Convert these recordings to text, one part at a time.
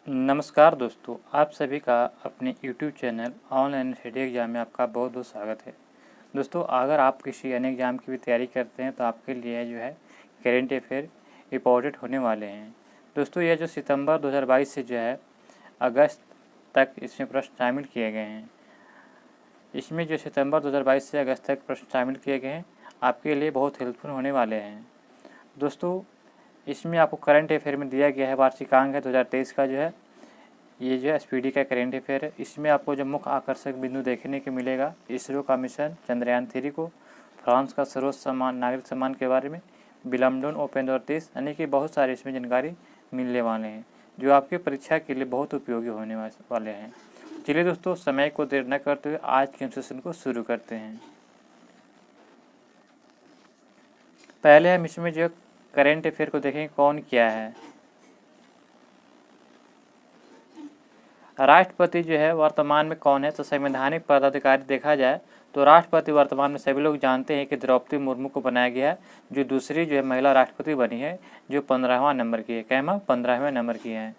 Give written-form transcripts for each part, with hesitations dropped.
नमस्कार दोस्तों, आप सभी का अपने YouTube channel online study exam में आपका बहुत बहुत स्वागत है। दोस्तों, अगर आप किसी अन्य एग्ज़ाम की भी तैयारी करते हैं तो आपके लिए जो है करेंट अफेयर इम्पोर्टेंट होने वाले हैं। दोस्तों, यह जो सितंबर 2022 से जो है अगस्त तक इसमें प्रश्न शामिल किए गए हैं। इसमें जो सितंबर 2022 से अगस्त तक प्रश्न शामिल किए गए हैं आपके लिए बहुत हेल्पफुल होने वाले हैं। दोस्तों, इसमें आपको करंट अफेयर में दिया गया है वार्षिकांक है 2023 का जो है ये जो एसपीडी का करंट अफेयर है। इसमें आपको जो मुख्य आकर्षक बिंदु देखने को मिलेगा, इसरो का मिशन चंद्रयान 3 को, फ्रांस का सर्वोच्च सम्मान नागरिक सम्मान के बारे में, विलम्बडन ओपन डोर टेस्ट, यानी कि बहुत सारे इसमें जानकारी मिलने वाले हैं जो आपकी परीक्षा के लिए बहुत उपयोगी होने वाले हैं। चलिए दोस्तों, समय को देर न करते हुए आज के सेशन को शुरू करते हैं। पहले हम इसमें जो करंट अफेयर को देखें कौन क्या है। राष्ट्रपति जो है वर्तमान में कौन है, तो संवैधानिक पदाधिकारी देखा जाए तो राष्ट्रपति वर्तमान में सभी लोग जानते हैं कि द्रौपदी मुर्मू को बनाया गया है, जो दूसरी जो है महिला राष्ट्रपति बनी है, जो 15वां नंबर की है। कहमा 15वें नंबर की है।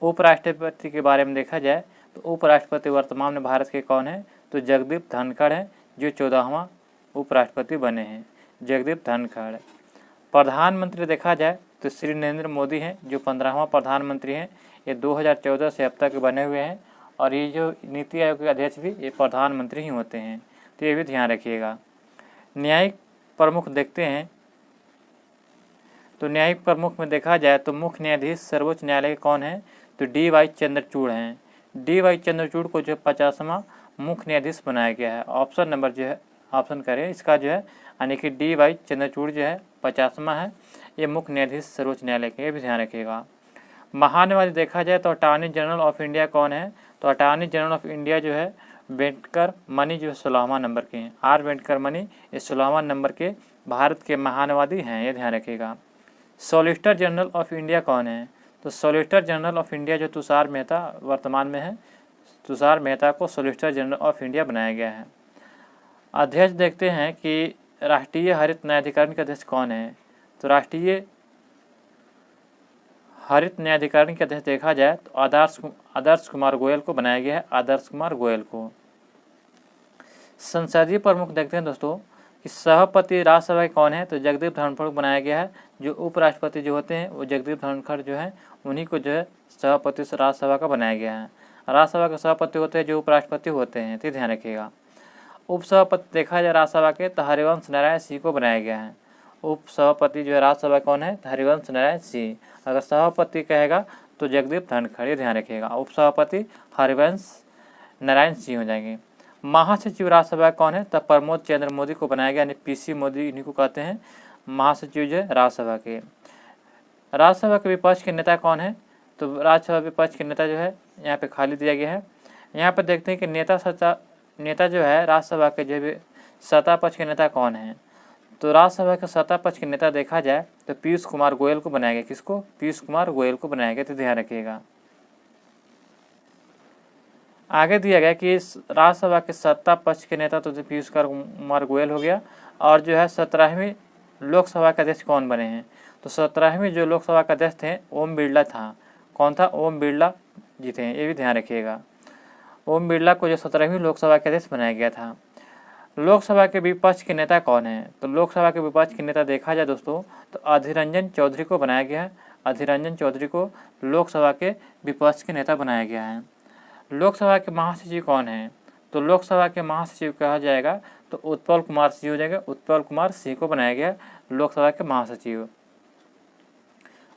उपराष्ट्रपति के बारे में देखा जाए तो उपराष्ट्रपति वर्तमान में भारत के कौन है, तो जगदीप धनखड़ है, जो 14वां उपराष्ट्रपति बने हैं, जगदीप धनखड़। प्रधानमंत्री देखा जाए तो श्री नरेंद्र मोदी हैं, जो 15वां प्रधानमंत्री हैं। ये 2014 से अब तक बने हुए हैं और ये जो नीति आयोग के अध्यक्ष भी ये प्रधानमंत्री ही होते हैं, तो ये भी ध्यान रखिएगा। न्यायिक प्रमुख देखते हैं तो न्यायिक प्रमुख में देखा जाए तो मुख्य न्यायाधीश सर्वोच्च न्यायालय के कौन है, तो डी.वाई. चंद्रचूड़ हैं। डी.वाई. चंद्रचूड़ को जो 50वां मुख्य न्यायाधीश बनाया गया है। ऑप्शन नंबर जो है ऑप्शन करें इसका जो है, यानी कि डी.वाई. चंद्रचूड़ जो है 50वां है, ये मुख्य न्यायाधीश सर्वोच्च न्यायालय के, भी ध्यान रखिएगा। महान्यायवादी देखा जाए तो अटॉर्नी जनरल ऑफ इंडिया कौन है, तो अटॉर्नी जनरल ऑफ इंडिया जो है वेंकट मनी, जो 16वां नंबर के हैं। आर वेंकट मनी ये 16वां नंबर के भारत के महान्यायवादी हैं, ये ध्यान रखिएगा। सॉलिसिटर जनरल ऑफ इंडिया कौन है, तो सॉलिसिटर जनरल ऑफ इंडिया जो तुषार मेहता वर्तमान में है, तुषार मेहता को सॉलिसिटर जनरल ऑफ इंडिया बनाया गया है। अध्यक्ष देखते हैं कि राष्ट्रीय हरित न्यायाधिकरण के अध्यक्ष कौन है, तो राष्ट्रीय हरित न्यायाधिकरण के अध्यक्ष देखा जाए तो आदर्श कुमार गोयल को बनाया गया है, आदर्श कुमार गोयल को। संसदीय प्रमुख देखते हैं दोस्तों कि सभापति राज्यसभा के कौन है, तो जगदीप धनखड़ को बनाया गया है। जो उपराष्ट्रपति जो होते हैं वो जगदीप धनखड़ जो है उन्हीं को जो है सभापति राज्यसभा का बनाया गया है। राज्यसभा के सभापति होते हैं जो उपराष्ट्रपति होते हैं, तो ध्यान रखिएगा। उपसभापति देखा जाए राज्यसभा के तो हरिवंश नारायण सिंह को बनाया गया है। उपसभापति जो है राज्यसभा कौन है, हरिवंश नारायण सिंह। अगर सभापति कहेगा तो जगदीप धनखड़, ध्यान रखिएगा। उपसभापति हरिवंश नारायण सिंह हो जाएंगे। महासचिव राज्यसभा कौन है, तब प्रमोद चंद्र मोदी को बनाया गया, यानी पीसी मोदी इन्हीं को कहते हैं महासचिव जो है राज्यसभा के। राज्यसभा के विपक्ष के नेता कौन है, तो राज्यसभा विपक्ष के नेता जो है यहाँ पे खाली दिया गया है। यहाँ पर देखते हैं कि नेता जो है राज्यसभा के जो है सत्ता पक्ष के नेता कौन है, तो राज्यसभा के सत्ता पक्ष के नेता देखा जाए तो पीयूष कुमार गोयल को बनाया गया। किसको, पीयूष कुमार गोयल को बनाया गया, तो ध्यान रखिएगा। आगे दिया गया कि राज्यसभा के सत्ता पक्ष के नेता तो पीयूष कुमार गोयल हो गया। और जो है 17वीं लोकसभा के अध्यक्ष कौन बने हैं, तो 17वीं जो लोकसभा का अध्यक्ष थे ओम बिरला था। कौन था, ओम बिरला जी थे, ये भी ध्यान रखिएगा। ओम बिरला को जो 17वीं लोकसभा के अध्यक्ष बनाया गया था। लोकसभा के विपक्ष के नेता कौन है, तो लोकसभा के विपक्ष के नेता देखा जाए दोस्तों तो अधीर रंजन चौधरी को बनाया गया है। अधीर रंजन चौधरी को लोकसभा के विपक्ष के नेता बनाया गया है। लोकसभा के महासचिव कौन है, तो लोकसभा के महासचिव कहा जाएगा तो उत्पल कुमार सिंह हो जाएगा। उत्पल कुमार सिंह को बनाया गया लोकसभा के महासचिव।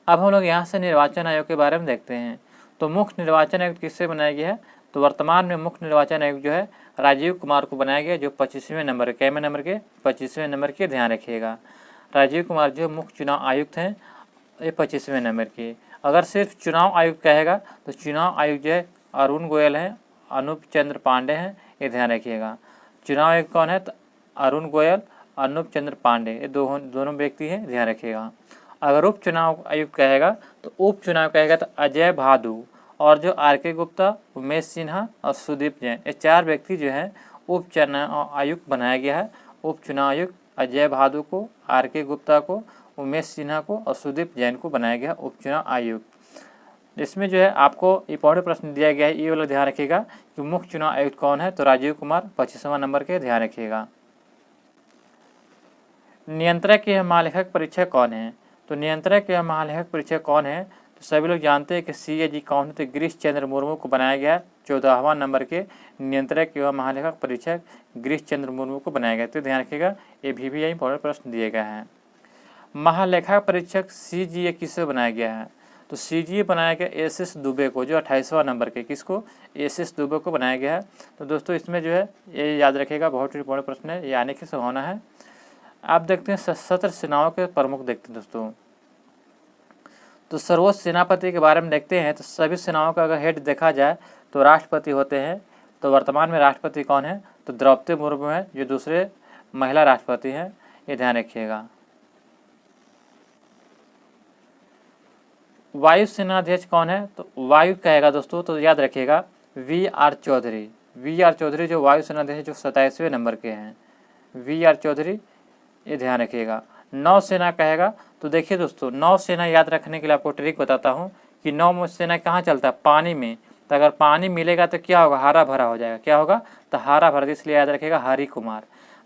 अब हम लोग यहाँ से निर्वाचन आयोग के बारे में देखते हैं। तो मुख्य निर्वाचन आयुक्त किससे बनाया गया है, तो वर्तमान में मुख्य निर्वाचन आयुक्त जो है राजीव कुमार को बनाया गया, जो 25वें नंबर के, कैमे नंबर के, 25वें नंबर के, ध्यान रखिएगा। राजीव कुमार जो मुख्य चुनाव आयुक्त हैं ये 25वें नंबर के। अगर सिर्फ चुनाव आयुक्त कहेगा तो चुनाव आयुक्त जो है अरुण गोयल हैं, अनूप चंद्र पांडे हैं, ये ध्यान रखिएगा। चुनाव आयुक्त कौन है, तो अरुण गोयल, अनूप चंद्र पांडे, ये दोनों व्यक्ति हैं, ध्यान रखिएगा। अगर उप चुनाव आयुक्त कहेगा तो उप चुनाव कहेगा तो अजय भादु, और जो आर.के. गुप्ता, उमेश सिन्हा और सुदीप जैन, ये 4 व्यक्ति जो हैं उप चुनाव आयुक्त बनाया गया है। उप चुनाव आयुक्त अजय भादु को, आर.के. गुप्ता को, उमेश सिन्हा को और सुदीप जैन को बनाया गया उप चुनाव आयुक्त। इसमें जो है आपको इंपॉर्टेंट प्रश्न दिया गया है, ये वाला ध्यान रखिएगा कि मुख्य चुनाव आयुक्त कौन है, तो राजीव कुमार 25वां नंबर के, ध्यान रखिएगा। नियंत्रक एवं महालेखक परीक्षक कौन है, तो नियंत्रक एवं महालेखक परीक्षक कौन है, तो सभी लोग जानते हैं कि CAG कौन है, तो गिरीश चंद्र मुर्मू को बनाया गया 14वां नंबर के नियंत्रक एवं महालेखक परीक्षक गिरीश चंद्र मुर्मू को बनाया गया। तो ध्यान रखिएगा, ये भी इंपॉर्टेंट प्रश्न दिए गए हैं। महालेखा परीक्षक CGA किससे बनाया गया है, तो CGA बनाया गया SS दुबे को, जो 28वां नंबर के, किसको, SS दुबे को बनाया गया है। तो दोस्तों इसमें जो है ये याद रखिएगा, बहुत इंपॉर्टेंट प्रश्न है, ये आने की संभावना है। आप देखते हैं सशस्त्र सेनाओं के प्रमुख देखते हैं दोस्तों, तो सर्वोच्च सेनापति के बारे में देखते हैं। तो सभी सेनाओं का अगर हेड देखा जाए तो राष्ट्रपति होते हैं। तो वर्तमान में राष्ट्रपति कौन है, तो द्रौपदी मुर्मू है, जो दूसरे महिला राष्ट्रपति हैं, ये ध्यान रखिएगा। वायु सेनाध्यक्ष कौन है, तो वायु कहेगा दोस्तों, तो याद रखिएगा VR चौधरी। VR चौधरी जो वायु सेनाध्यक्ष जो 27वें नंबर के हैं, VR चौधरी, ये ध्यान रखिएगा। नौसेना कहेगा, तो देखिए दोस्तों नौसेना याद रखने के लिए आपको ट्रिक बताता हूँ कि नौसेना कहाँ चलता है, पानी में। तो अगर पानी मिलेगा तो क्या होगा, हरा भरा हो जाएगा, क्या होगा, तो हरा भरा, इसलिए याद रखिएगा हरि कुमार।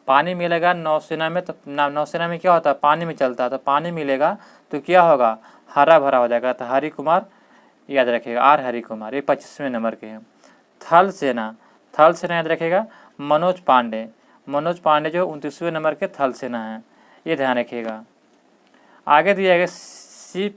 पानी मिलेगा नौसेना में, तो नौसेना में क्या होता है, पानी में चलता है, तो पानी मिलेगा तो क्या होगा, हरा भरा हो जाएगा, तो हरि कुमार याद रखिएगा, R हरि कुमार, ये 25वें नंबर के हैं। थल सेना, थल सेना याद रखिएगा मनोज पांडे, मनोज पांडे जो 29वें नंबर के थल सेना है, ये ध्यान रखिएगा। आगे दिया गया chief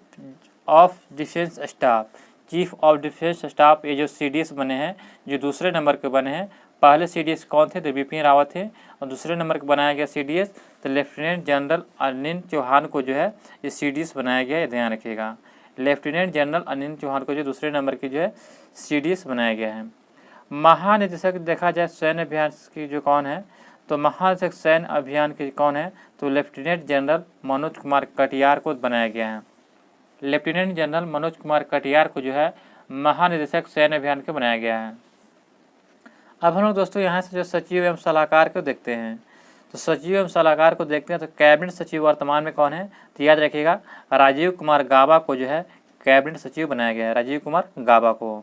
of defence staff, chief of defence staff, ये जो CDS बने हैं, जो दूसरे नंबर के बने हैं। पहले CDS कौन थे, तो बिपिन रावत थे, और दूसरे नंबर का बनाया गया CDS तो लेफ्टिनेंट जनरल अनिल चौहान को जो है ये CDS बनाया गया, ये ध्यान रखिएगा। लेफ्टिनेंट जनरल अनिल चौहान को जो दूसरे नंबर की जो है CDS बनाया गया है। महानिदेशक देखा जाए सैन्य अभियान की जो कौन है, तो महानिदेशक सैन्य अभियान के कौन है, तो लेफ्टिनेंट जनरल मनोज कुमार कटियार को बनाया गया है। लेफ्टिनेंट जनरल मनोज कुमार कटियार को जो है महानिदेशक सैन्य अभियान के बनाया गया है। अब हम लोग दोस्तों यहाँ से जो सचिव एवं सलाहकार को देखते हैं, तो सचिव एवं सलाहकार को देखते हैं। तो कैबिनेट सचिव वर्तमान में कौन है, तो याद रखिएगा राजीव कुमार गाबा को जो है कैबिनेट सचिव बनाया गया है, राजीव कुमार गाबा को।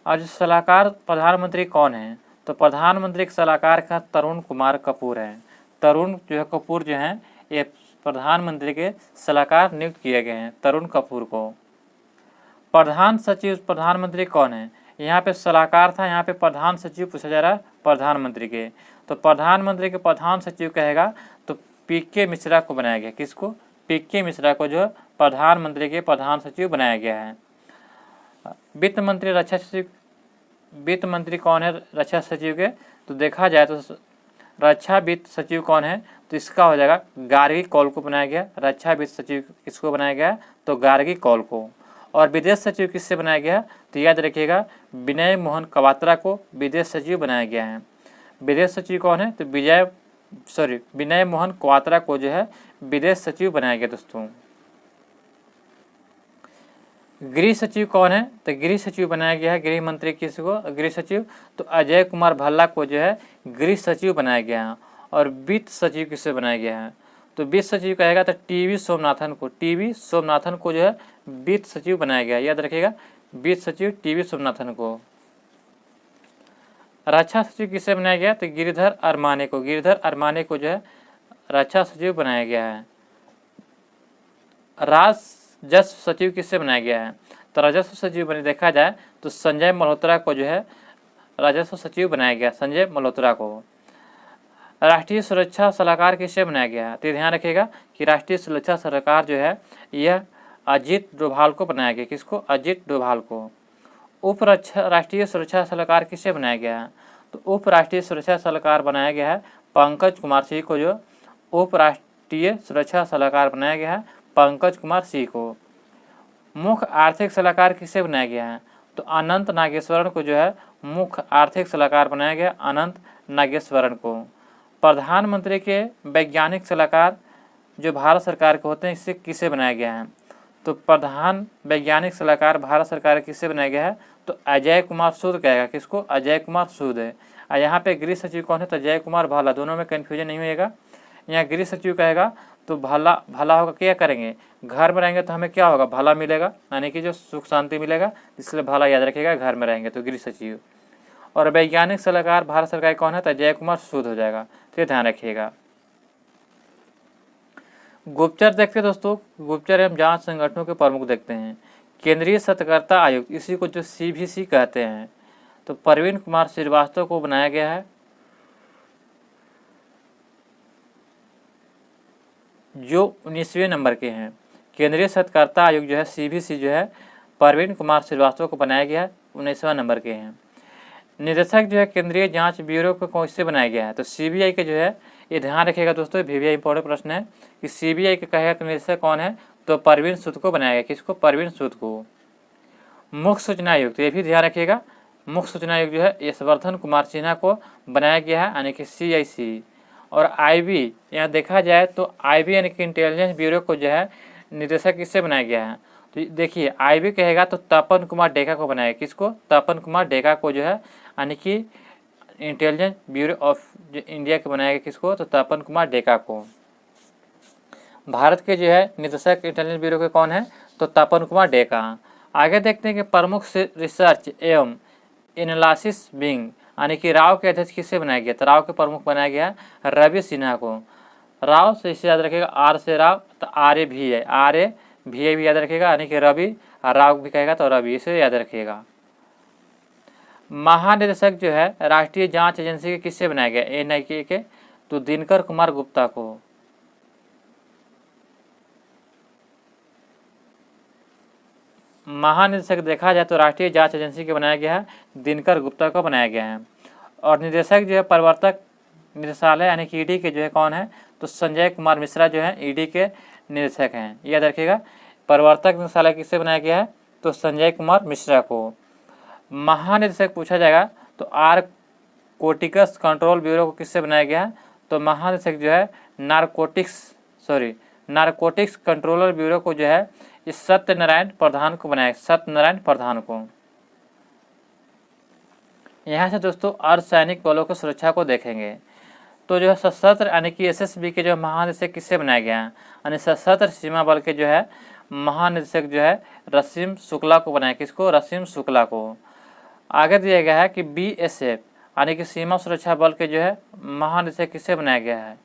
और जो सलाहकार प्रधानमंत्री कौन है, तो प्रधानमंत्री के सलाहकार का तरुण कुमार कपूर है। तरुण जो है कपूर जो हैं, ये प्रधानमंत्री के सलाहकार नियुक्त किए गए हैं, तरुण कपूर को। प्रधान सचिव प्रधानमंत्री कौन है, यहाँ पे सलाहकार था, यहाँ पे प्रधान सचिव पूछा जा रहा है प्रधानमंत्री के। तो प्रधानमंत्री के प्रधान सचिव कहेगा तो PK मिश्रा को बनाया गया, किसको, PK मिश्रा को जो प्रधानमंत्री के प्रधान सचिव बनाया गया है। वित्त मंत्री रक्षा सचिव, वित्त मंत्री कौन है रक्षा सचिव के, तो देखा जाए तो रक्षा वित्त सचिव कौन है, तो इसका हो जाएगा गार्गी कौल को बनाया गया। रक्षा वित्त सचिव किसको बनाया गया, तो गार्गी कौल को। और विदेश सचिव किससे बनाया गया, तो याद रखिएगा विनय मोहन क्वात्रा को विदेश सचिव बनाया गया है। विदेश सचिव कौन है, तो विनय मोहन क्वात्रा को जो है विदेश सचिव बनाया गया दोस्तों। गृह सचिव कौन है, तो गृह सचिव बनाया गया है, गृह मंत्री किसको, गृह सचिव, तो अजय कुमार भल्ला को जो है गृह सचिव बनाया गया है। और वित्त सचिव किससे बनाया गया है, तो वित्त सचिव कहेगा तो TV सोमनाथन को, TV सोमनाथन को जो है वित्त सचिव बनाया गया, याद रखिएगा वित्त सचिव TV सोमनाथन को। रक्षा सचिव किससे बनाया गया, तो गिरिधर अरमाने को, गिरिधर अरमाने को जो है रक्षा सचिव बनाया गया है। राजस्व सचिव किससे बनाया गया है, तो राजस्व सचिव बने देखा जाए तो संजय मल्होत्रा को जो है राजस्व सचिव बनाया गया, संजय मल्होत्रा को। राष्ट्रीय सुरक्षा सलाहकार किससे बनाया गया है, तो ध्यान रखिएगा कि राष्ट्रीय सुरक्षा सलाहकार जो है यह अजीत डोभाल को बनाया गया, किसको, अजीत डोभाल को। उप राष्ट्रीय सुरक्षा सलाहकार किससे बनाया गया है, तो उप राष्ट्रीय सुरक्षा सलाहकार बनाया गया है पंकज कुमार सिंह को, जो उप राष्ट्रीय सुरक्षा सलाहकार बनाया गया है पंकज कुमार सिंह को। मुख्य आर्थिक सलाहकार किससे बनाया गया है, तो अनंत नागेश्वरन को जो है मुख्य आर्थिक सलाहकार बनाया गया, अनंत नागेश्वरन को। प्रधानमंत्री के वैज्ञानिक सलाहकार जो भारत सरकार के होते हैं, इससे किसे बनाया गया है, तो प्रधान वैज्ञानिक सलाहकार भारत सरकार किससे बनाया गया है, तो अजय कुमार सूद कहेगा, किसको, अजय कुमार सूद है। और यहाँ पे गृह सचिव कौन है, तो अजय कुमार भाला, दोनों में कन्फ्यूजन नहीं होएगा। यहाँ गृह सचिव कहेगा तो भला भला होगा, क्या करेंगे, घर में रहेंगे तो हमें क्या होगा, भला मिलेगा, यानी कि जो सुख शांति मिलेगा, इसलिए भला याद रखिएगा, घर में रहेंगे तो गृह सचिव। और वैज्ञानिक सलाहकार भारत सरकार कौन है, तो जय कुमार सूद हो जाएगा, तो ये ध्यान रखिएगा। गुप्तचर देखते हैं दोस्तों, गुप्तचर एवं जांच संगठनों के प्रमुख देखते हैं। केंद्रीय सतर्कता आयुक्त, इसी को जो CVC कहते हैं, तो प्रवीण कुमार श्रीवास्तव को बनाया गया है, जो 19वें नंबर के हैं। केंद्रीय सतर्कता आयुक्त जो है CVC जो है प्रवीण कुमार श्रीवास्तव को बनाया गया है, 19वां नंबर के हैं। निदेशक जो है केंद्रीय जांच ब्यूरो को कौन से बनाया गया है, तो CBI के जो है, ये ध्यान रखिएगा दोस्तों, VVI इंपॉर्टेंट प्रश्न है कि CBI के कहेगा निदेशक कौन है, तो प्रवीण सूद को बनाया गया, किसको, प्रवीण सूद को। मुख्य सूचना आयुक्त, ये भी ध्यान रखिएगा, मुख्य सूचना आयुक्त जो है यशवर्धन कुमार सिन्हा को बनाया गया है, यानी कि CIC। और IB, यहाँ देखा जाए तो IB यानी कि इंटेलिजेंस ब्यूरो को जो है निदेशक किससे बनाया गया है, तो देखिए IB कहेगा तो तपन कुमार डेका को बनाया, किसको, तपन कुमार डेका को जो है, यानी कि इंटेलिजेंस ब्यूरो ऑफ इंडिया के बनाया गया, किसको, तो तपन कुमार डेका को। भारत के जो है निदेशक इंटेलिजेंस ब्यूरो के कौन है, तो तपन कुमार डेका। आगे देखते हैं कि प्रमुख रिसर्च एवं एनालिसिस विंग, यानी कि राव के अध्यक्ष किससे बनाया गया, तो राव के प्रमुख बनाया गया रवि सिन्हा को। राव से इसे याद रखिएगा, R से राव, तो RAVI भी याद रखिएगा, यानी कि रवि, राव भी कहेगा तो रवि, इसे याद रखिएगा। महानिदेशक जो है राष्ट्रीय जांच एजेंसी के किससे बनाया गया, NIA के, तो दिनकर कुमार गुप्ता को। महानिदेशक देखा जाए तो राष्ट्रीय जांच एजेंसी के बनाया गया है, दिनकर गुप्ता को बनाया गया है। और निदेशक जो है प्रवर्तक निदेशालय यानी कि ED के जो है कौन है, तो संजय कुमार मिश्रा जो है ED के निदेशक हैं, याद रखिएगा। प्रवर्तक निदेशालय किससे बनाया गया है, तो संजय कुमार मिश्रा को। महानिदेशक पूछा जाएगा तो नारकोटिक्स कंट्रोल ब्यूरो को किससे बनाया गया है, तो महानिदेशक जो है नारकोटिक्स कंट्रोलर ब्यूरो को जो है इस सत्यनारायण प्रधान को बनाया, सत्यनारायण प्रधान को। यहाँ से दोस्तों अर्धसैनिक बलों की सुरक्षा को देखेंगे, तो जो है सशस्त्र यानी कि SSB के जो महानिदेशक किससे बनाया गया है, यानी सशस्त्र सीमा बल के जो है महानिदेशक जो है रसीम शुक्ला को बनाया, किसको, रसीम शुक्ला को। आगे दिया गया है कि BSF यानी कि सीमा सुरक्षा बल के जो है महानिदेशक किससे बनाया गया है,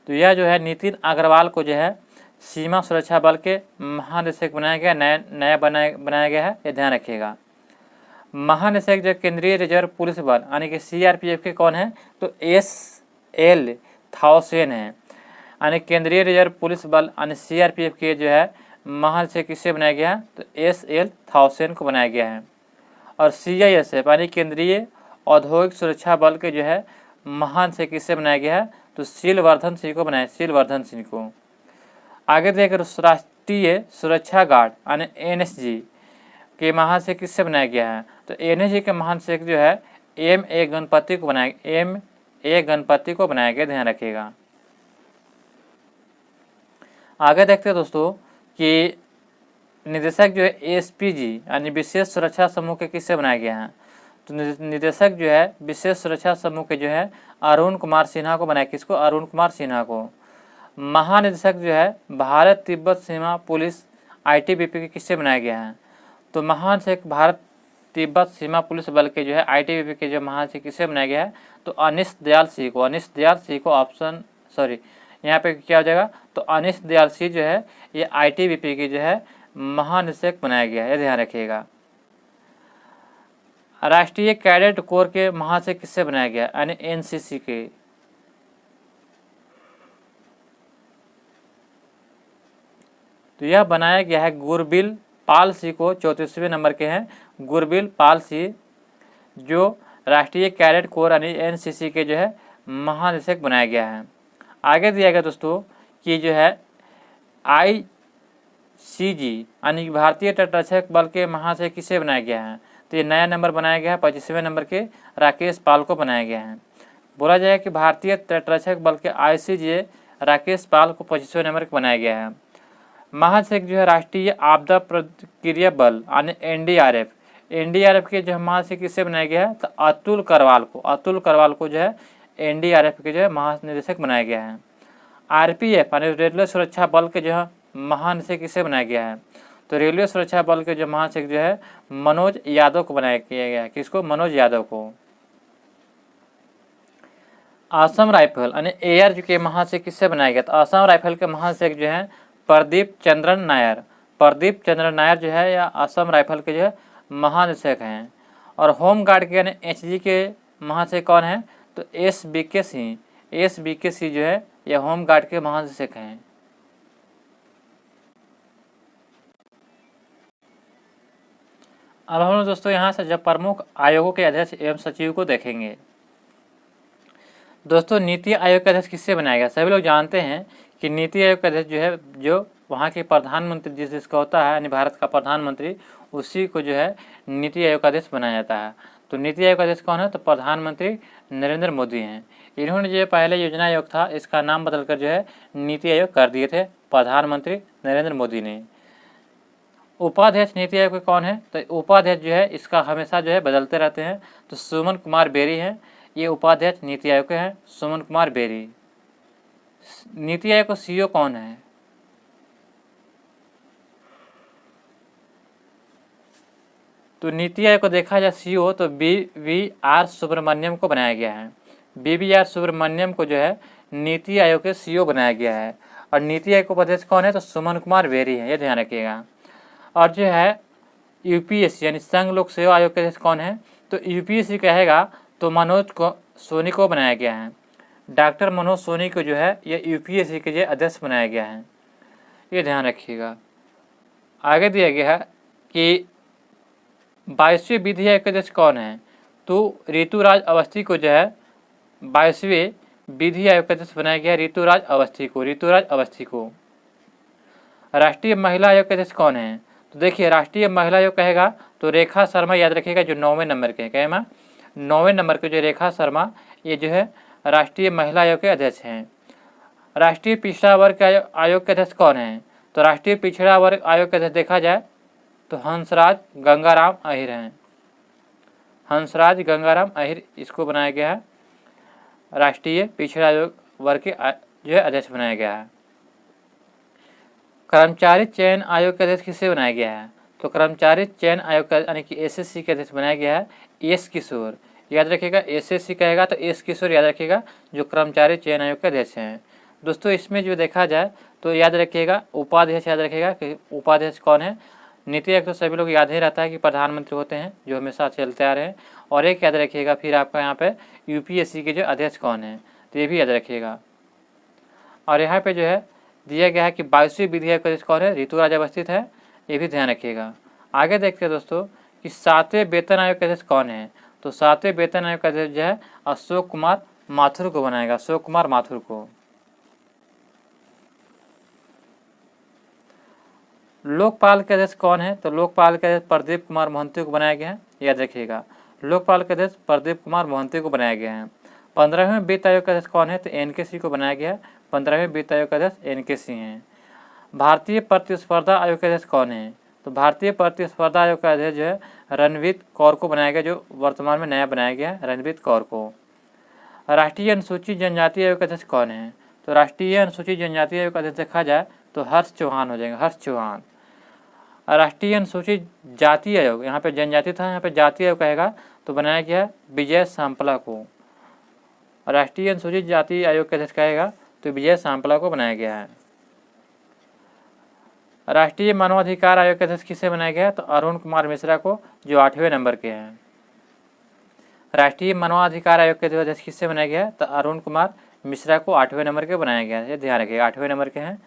तो यह जो है नितिन अग्रवाल को जो है सीमा सुरक्षा बल के महानिदेशक बनाया गया, नया बनाया गया है, ये ध्यान रखिएगा। महानिदेशक जो केंद्रीय रिजर्व पुलिस बल यानी कि CRPF के कौन है, तो SL थाउसेन है, यानी केंद्रीय रिजर्व पुलिस बल यानी CRPF के जो है महानिदेशक किससे बनाया गया है, तो SL थाउसेन को बनाया गया है। और CISF यानी केंद्रीय औद्योगिक सुरक्षा बल के जो है महानिदेशक किससे बनाया गया है, तो शीलवर्धन सिंह को बनाया, शीलवर्धन सिंह को। आगे देखकर राष्ट्रीय सुरक्षा गार्ड यानी NSG के महानिदेशक किससे बनाया गया है, तो NSG के महानिदेशक जो है MA गणपति को बनाया गया, ध्यान रखिएगा। आगे देखते हैं दोस्तों कि निदेशक जो है SPG यानी विशेष सुरक्षा समूह के किससे बनाया गया है, तो निदेशक जो है विशेष सुरक्षा समूह के जो है अरुण कुमार सिन्हा को बनाया, किसको, अरुण कुमार सिन्हा को। महानिदेशक जो है भारत तिब्बत सीमा पुलिस ITBP के किससे बनाया गया है, तो महानिदेशक भारत तिब्बत सीमा पुलिस बल के जो है ITBP के जो महानिदेशक किससे बनाया गया है, तो अनिश दयाल सिंह को ऑप्शन यहाँ पे क्या हो जाएगा, तो अनिश दयाल सिंह जो है ये ITBP की जो है महानिदेशक बनाया गया है, ध्यान रखिएगा। राष्ट्रीय कैडेट कोर के महानिदेशक किससे बनाया गया, यानी NCC के, तो यह बनाया गया है गुरबिल पाल सिंह को, 34वें नंबर के हैं गुरबिल पाल सिंह, जो राष्ट्रीय कैडेट कोर यानी NCC के जो है महानिदेशक बनाया गया है। आगे दिया गया दोस्तों कि जो है ICG यानी भारतीय तटरक्षक बल के महानिदेशक किसे बनाया गया है, तो ये नया नंबर बनाया गया है 25वें नंबर के राकेश पाल को बनाया गया है। बोला जाए कि भारतीय तटरक्षक बल के ICG राकेश पाल को 25वें नंबर पर बनाया गया है। महानिदेशक जो है राष्ट्रीय आपदा प्रतिक्रिया बल यानी NDRF एनडीआरएफ के जो महानिदेशक किससे बनाया गया है, तो अतुल करवाल को जो है एनडीआरएफ के जो है महानिदेशक बनाया गया है। आरपीएफ यानी रेलवे सुरक्षा बल के जो है महानिदेशक किससे बनाया गया है, तो रेलवे सुरक्षा बल के जो महानिदेशक जो है मनोज यादव को बनाया गया है। किसको, मनोज यादव को। असम राइफल यानी एआर के महानिदेशक किससे बनाया गया, तो असम राइफल के महानिदेशक जो है प्रदीप चंद्रन नायर जो है या असम राइफल के जो है महानिदेशक हैं। और होम गार्ड के यानी एचजी के महानिदेशक कौन है, तो एसबीके सिंह जो है यह होम गार्ड के महानिदेशक हैं। अब हम लोग दोस्तों यहाँ से जब प्रमुख आयोगों के अध्यक्ष एवं सचिव को देखेंगे। दोस्तों नीति आयोग का अध्यक्ष किससे बनाया गया, सभी लोग जानते हैं कि नीति आयोग का अध्यक्ष जो है जो वहाँ के प्रधानमंत्री जिसका होता है यानी भारत का प्रधानमंत्री, उसी को जो है नीति आयोग का अध्यक्ष बनाया जाता है। तो नीति आयोग का अध्यक्ष कौन है, तो प्रधानमंत्री नरेंद्र मोदी हैं। इन्होंने जो पहले योजना आयोग था इसका नाम बदलकर जो है नीति आयोग कर दिए थे प्रधानमंत्री नरेंद्र मोदी ने। उपाध्यक्ष नीति आयोग के कौन है, तो उपाध्यक्ष जो है इसका हमेशा जो है बदलते रहते हैं, तो सुमन कुमार बेरी हैं, ये उपाध्यक्ष नीति आयोग के हैं, सुमन कुमार बेरी। नीति आयोग का सीईओ कौन है, तो नीति आयोग को देखा जाए सीईओ तो BVR सुब्रमण्यम को बनाया गया है। BVR सुब्रमण्यम को जो है नीति आयोग के सीईओ बनाया गया है। और नीति आयोग के उपाध्यक्ष कौन है, तो सुमन कुमार बेरी है, ये ध्यान रखिएगा। और जो है यूपीएससी यानी संघ लोक सेवा आयोग के अध्यक्ष कौन है, तो यूपीएससी कहेगा तो मनोज सोनी को बनाया गया है। डॉक्टर मनोज सोनी को जो है ये यूपीएससी के जो अध्यक्ष बनाया गया है, ये ध्यान रखिएगा। आगे दिया गया है कि 22वें विधि आयोग के अध्यक्ष कौन है, तो ऋतुराज अवस्थी को जो है 22वें विधि आयोग का अध्यक्ष बनाया गया ऋतुराज अवस्थी को। राष्ट्रीय महिला आयोग के अध्यक्ष कौन है, तो देखिए राष्ट्रीय महिला आयोग कहेगा तो रेखा शर्मा, याद रखिएगा जो 9वें नंबर के कहे 9वें नंबर के जो रेखा शर्मा ये जो है राष्ट्रीय महिला आयोग के अध्यक्ष हैं। राष्ट्रीय पिछड़ा वर्ग आयोग के अध्यक्ष कौन है, तो राष्ट्रीय पिछड़ा वर्ग आयोग के अध्यक्ष देखा जाए तो हंसराज गंगाराम अहिर हैं। हंसराज गंगाराम अहिर इसको बनाया गया है, राष्ट्रीय पिछड़ा वर्ग के जो है अध्यक्ष बनाया गया है। कर्मचारी चयन आयोग के अध्यक्ष किसे बनाया गया है, तो कर्मचारी चयन आयोग का यानी कि एसएससी के अध्यक्ष बनाया गया है एस किशोर, याद रखिएगा। एसएससी कहेगा तो एस किशोर याद रखिएगा जो कर्मचारी चयन आयोग के अध्यक्ष हैं। दोस्तों इसमें जो देखा जाए तो याद रखिएगा उपाध्यक्ष, याद रखिएगा कि उपाध्यक्ष कौन है। नीति आयोग तो सभी लोग याद ही रहता है कि प्रधानमंत्री होते हैं जो हमेशा चलते आ रहे हैं। और एक याद रखिएगा फिर आपका यहाँ पे यूपीएससी के जो अध्यक्ष कौन है, तो ये भी याद रखिएगा। और यहाँ पे जो है दिया गया है कि 22वीं विधि आयोग का अध्यक्ष कौन है, ऋतुराज अवस्थित है, ये भी ध्यान रखिएगा। आगे देखते हैं दोस्तों कि 7वें वेतन आयोग के अध्यक्ष कौन है, तो 7वें वेतन आयोग का अध्यक्ष जो है अशोक कुमार माथुर को बनाएगा, अशोक कुमार माथुर को। लोकपाल के अध्यक्ष कौन है, तो लोकपाल के अध्यक्ष प्रदीप कुमार मोहंती को बनाया गया है, याद रखिएगा। लोकपाल के अध्यक्ष प्रदीप कुमार मोहंती को बनाया गया है। 15वें वित्त आयोग का अध्यक्ष कौन है, तो एनकेसी को बनाया गया है। 15वें वित्त आयोग का अध्यक्ष एनकेसी हैं। भारतीय प्रतिस्पर्धा आयोग के अध्यक्ष कौन है, तो भारतीय प्रतिस्पर्धा आयोग का अध्यक्ष जो है रणवीर कौर को बनाया गया, जो वर्तमान में नया बनाया गया है रणवीर कौर को। राष्ट्रीय अनुसूचित जनजाति आयोग का अध्यक्ष कौन है, तो राष्ट्रीय अनुसूचित जनजाति आयोग का अध्यक्ष देखा जाए तो हर्ष चौहान हो जाएगा, हर्ष चौहान। राष्ट्रीय अनुसूचित जाति आयोग, यहाँ पे जनजाति था, यहाँ पे जाति आयोग कहेगा तो बनाया गया विजय सांपला को। राष्ट्रीय अनुसूचित जाति आयोग के अध्यक्ष कहेगा तो विजय सांपला को बनाया गया है। राष्ट्रीय मानवाधिकार आयोग के अध्यक्ष किसे बनाया गया, तो अरुण कुमार मिश्रा को, जो 8वें नंबर के हैं। राष्ट्रीय मानवाधिकार आयोग के अध्यक्ष किससे बनाया गया, तो अरुण कुमार मिश्रा को 8वें नंबर के बनाया गया है, ये ध्यान रखिएगा 8वें नंबर के हैं।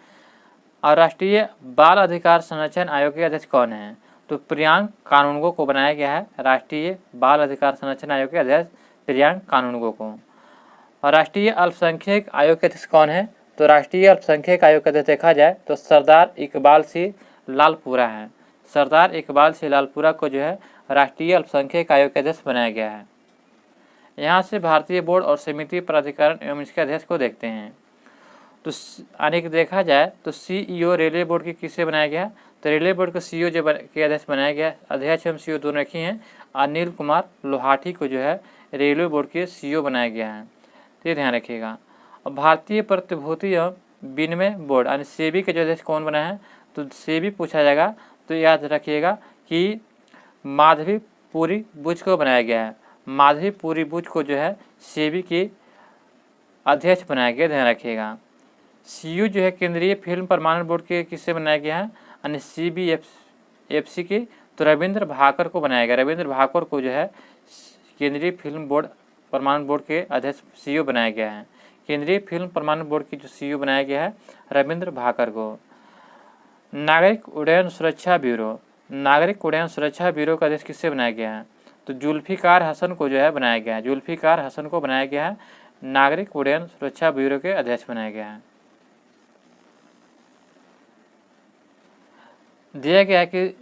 और राष्ट्रीय बाल अधिकार संरक्षण आयोग के अध्यक्ष कौन है, तो प्रियांक कानूनगो को बनाया गया है, राष्ट्रीय बाल अधिकार संरक्षण आयोग के अध्यक्ष प्रियांक कानूनगो को। और राष्ट्रीय अल्पसंख्यक आयोग के अध्यक्ष कौन है, तो राष्ट्रीय अल्पसंख्यक आयोग के अध्यक्ष देखा जाए तो सरदार इकबाल सिंह लालपुरा है। सरदार इकबाल सिंह लालपुरा को जो है राष्ट्रीय अल्पसंख्यक आयोग के अध्यक्ष बनाया गया है। यहाँ से भारतीय बोर्ड और समिति प्राधिकरण एवं इसके अध्यक्ष को देखते हैं। तो यानी कि देखा जाए तो CEO रेलवे बोर्ड की किससे बनाया गया? तो रेलवे बोर्ड को CEO जो के अध्यक्ष बनाया गया, अध्यक्ष एवं CEO दोनों रखी हैं, अनिल कुमार लोहाटी को जो है रेलवे बोर्ड के CEO बनाया गया है, तो ये ध्यान रखिएगा। और भारतीय प्रतिभूति एवं विनिमय बोर्ड यानी सेबी के जो अध्यक्ष कौन बना है? तो सेबी पूछा जाएगा तो याद रखिएगा कि माधवी पुरी बुच को बनाया गया है। माधवी पुरी बुच को जो है सेबी की अध्यक्ष बनाया गया, ध्यान रखिएगा। CEO जो है केंद्रीय फिल्म प्रमाणन बोर्ड के किससे बनाया गया है? यानी CBFC के तो रविंद्र भाकर को बनाया गया। रविंद्र भाकर को जो है केंद्रीय फिल्म बोर्ड प्रमाणन बोर्ड के अध्यक्ष CEO बनाया गया है। केंद्रीय फिल्म प्रमाणन बोर्ड की जो CEO बनाया गया है रविंद्र भाकर को। नागरिक उड्डयन सुरक्षा ब्यूरो, नागरिक उड्डयन सुरक्षा ब्यूरो का अध्यक्ष किससे बनाया गया है? तो जुल्फिकार हसन को जो है बनाया गया है। जुल्फिकार हसन को बनाया गया है, नागरिक उड्डयन सुरक्षा ब्यूरो के अध्यक्ष बनाया गया है। दिया गया है कि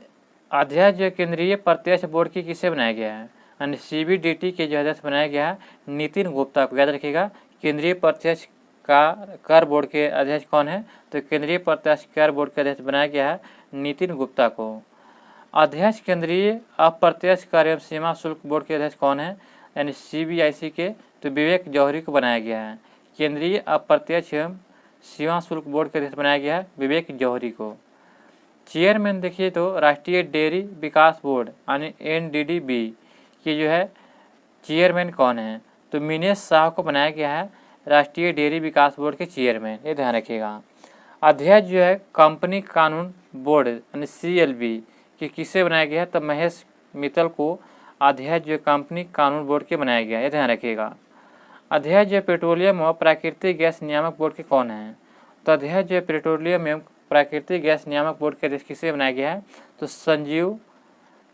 अध्यक्ष जो केंद्रीय प्रत्यक्ष बोर्ड की किससे बनाया गया है? यानी CBDT के जो अध्यक्ष बनाया गया है नितिन गुप्ता को, याद रखिएगा। केंद्रीय प्रत्यक्ष कर बोर्ड के अध्यक्ष कौन है? तो केंद्रीय प्रत्यक्ष कर बोर्ड के अध्यक्ष बनाया गया है नितिन गुप्ता को। अध्यक्ष केंद्रीय अप्रत्यक्ष कर एवं सीमा शुल्क बोर्ड के अध्यक्ष कौन है? यानी CBIC के तो विवेक जौहरी को बनाया गया है। केंद्रीय अप्रत्यक्ष एवं सीमा शुल्क बोर्ड के अध्यक्ष बनाया गया है विवेक जौहरी को। चेयरमैन देखिए तो राष्ट्रीय डेयरी विकास बोर्ड यानी NDDB की जो है चेयरमैन कौन है? तो मिनेश शाह को बनाया गया है राष्ट्रीय डेयरी विकास बोर्ड के चेयरमैन, ये ध्यान रखिएगा। अध्यक्ष जो है कंपनी कानून बोर्ड यानी CLB कि किससे बनाया गया है? तो महेश मित्तल को अध्यक्ष जो है कंपनी कानून बोर्ड के बनाया गया है, ये ध्यान रखिएगा। अध्यक्ष जो पेट्रोलियम और प्राकृतिक गैस नियामक बोर्ड के कौन है? तो अध्यक्ष जो पेट्रोलियम एवं प्राकृतिक गैस नियामक बोर्ड के अध्यक्ष किसे बनाया गया है? तो संजीव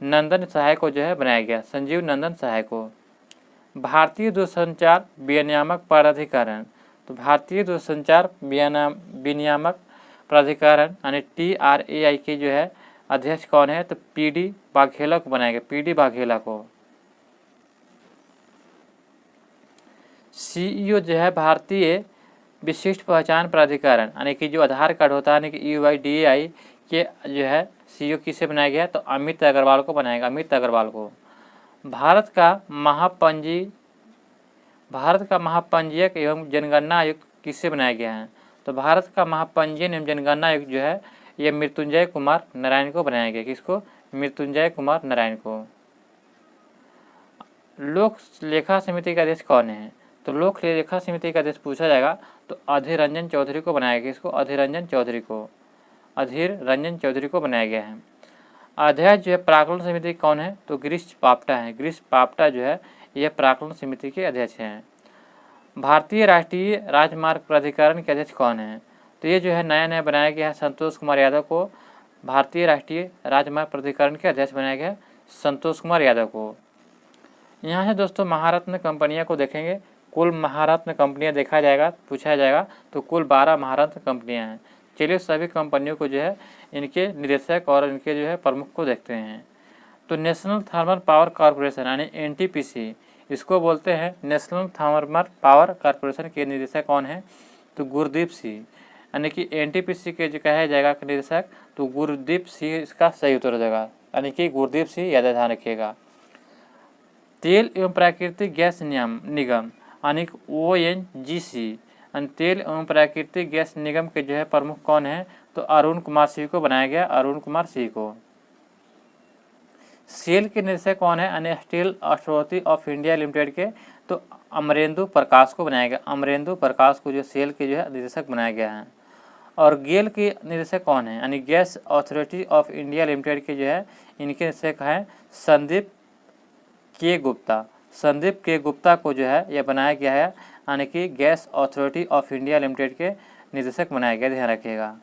नंदन सहाय को जो है बनाया गया, संजीव नंदन सहाय को। भारतीय दूरसंचार विनियामक प्राधिकरण, तो भारतीय दूरसंचार विनियामक प्राधिकरण यानी TRAI के जो है अध्यक्ष कौन है? तो PD वाघेला को बनाया गया, PD वाघेला को। CEO जो है भारतीय विशिष्ट पहचान प्राधिकरण यानी कि जो आधार कार्ड होता है यानी कि UIDAI के जो है CEO किसे बनाया गया? तो अमित अग्रवाल को बनाएगा, अमित अग्रवाल को। भारत का महापंजीयक एवं जनगणना आयुक्त किससे बनाया गया है? तो भारत का महापंजीयन एवं जनगणना आयुक्त जो है ये मृत्युंजय कुमार नारायण को बनाया गया। किसको? मृत्युंजय कुमार नारायण को। लोक लेखा समिति का अध्यक्ष कौन है? तो लोक लेखा समिति का अध्यक्ष पूछा जाएगा तो अधीर रंजन चौधरी को बनाया गया। इसको अधीर रंजन चौधरी को, अधीर रंजन चौधरी को बनाया गया है। अध्यक्ष जो है प्राक्कलन समिति कौन है? तो गिरीश पापटा है, गिरीश पापटा जो है यह प्राक्कलन समिति के अध्यक्ष हैं। भारतीय राष्ट्रीय राजमार्ग प्राधिकरण के अध्यक्ष कौन है? तो ये जो है नया बनाया गया है संतोष कुमार यादव को भारतीय राष्ट्रीय राजमार्ग प्राधिकरण के अध्यक्ष बनाया गया संतोष कुमार यादव को। यहाँ से दोस्तों महारत्न कंपनियां को देखेंगे, कुल महारत्न कंपनियां देखा जाएगा, पूछा जाएगा तो कुल 12 महारत्न कंपनियां हैं। चलिए सभी कंपनियों को जो है इनके निदेशक और इनके जो है प्रमुख को देखते हैं। तो नेशनल थर्मल पावर कॉरपोरेशन यानी NTPC इसको बोलते हैं। नेशनल थर्मल पावर कॉरपोरेशन के निदेशक कौन है? तो गुरदीप सिंह, यानी कि NTPC के जो कहा जाएगा निदेशक तो गुरदीप सिंह इसका सही उत्तर हो जाएगा, यानी कि गुरदीप सिंह याद ध्यान रखिएगा। तेल एवं प्राकृतिक गैस निगम यानी ONGC तेल एवं प्राकृतिक गैस निगम के जो है प्रमुख कौन है? तो अरुण कुमार सिंह को बनाया गया, अरुण कुमार सिंह को। सेल के निदेशक कौन है? यानी steel authority of India limited के तो अमरेंदु प्रकाश को बनाया गया, अमरेंदु प्रकाश को जो सेल के जो है निदेशक बनाया गया है। और गेल के निदेशक कौन है? यानी gas authority of India limited के जो है इनके निदेशक हैं संदीप के गुप्ता, संदीप के गुप्ता को जो है यह बनाया गया है, यानी कि gas authority of India limited के निदेशक बनाया गया, ध्यान रखिएगा।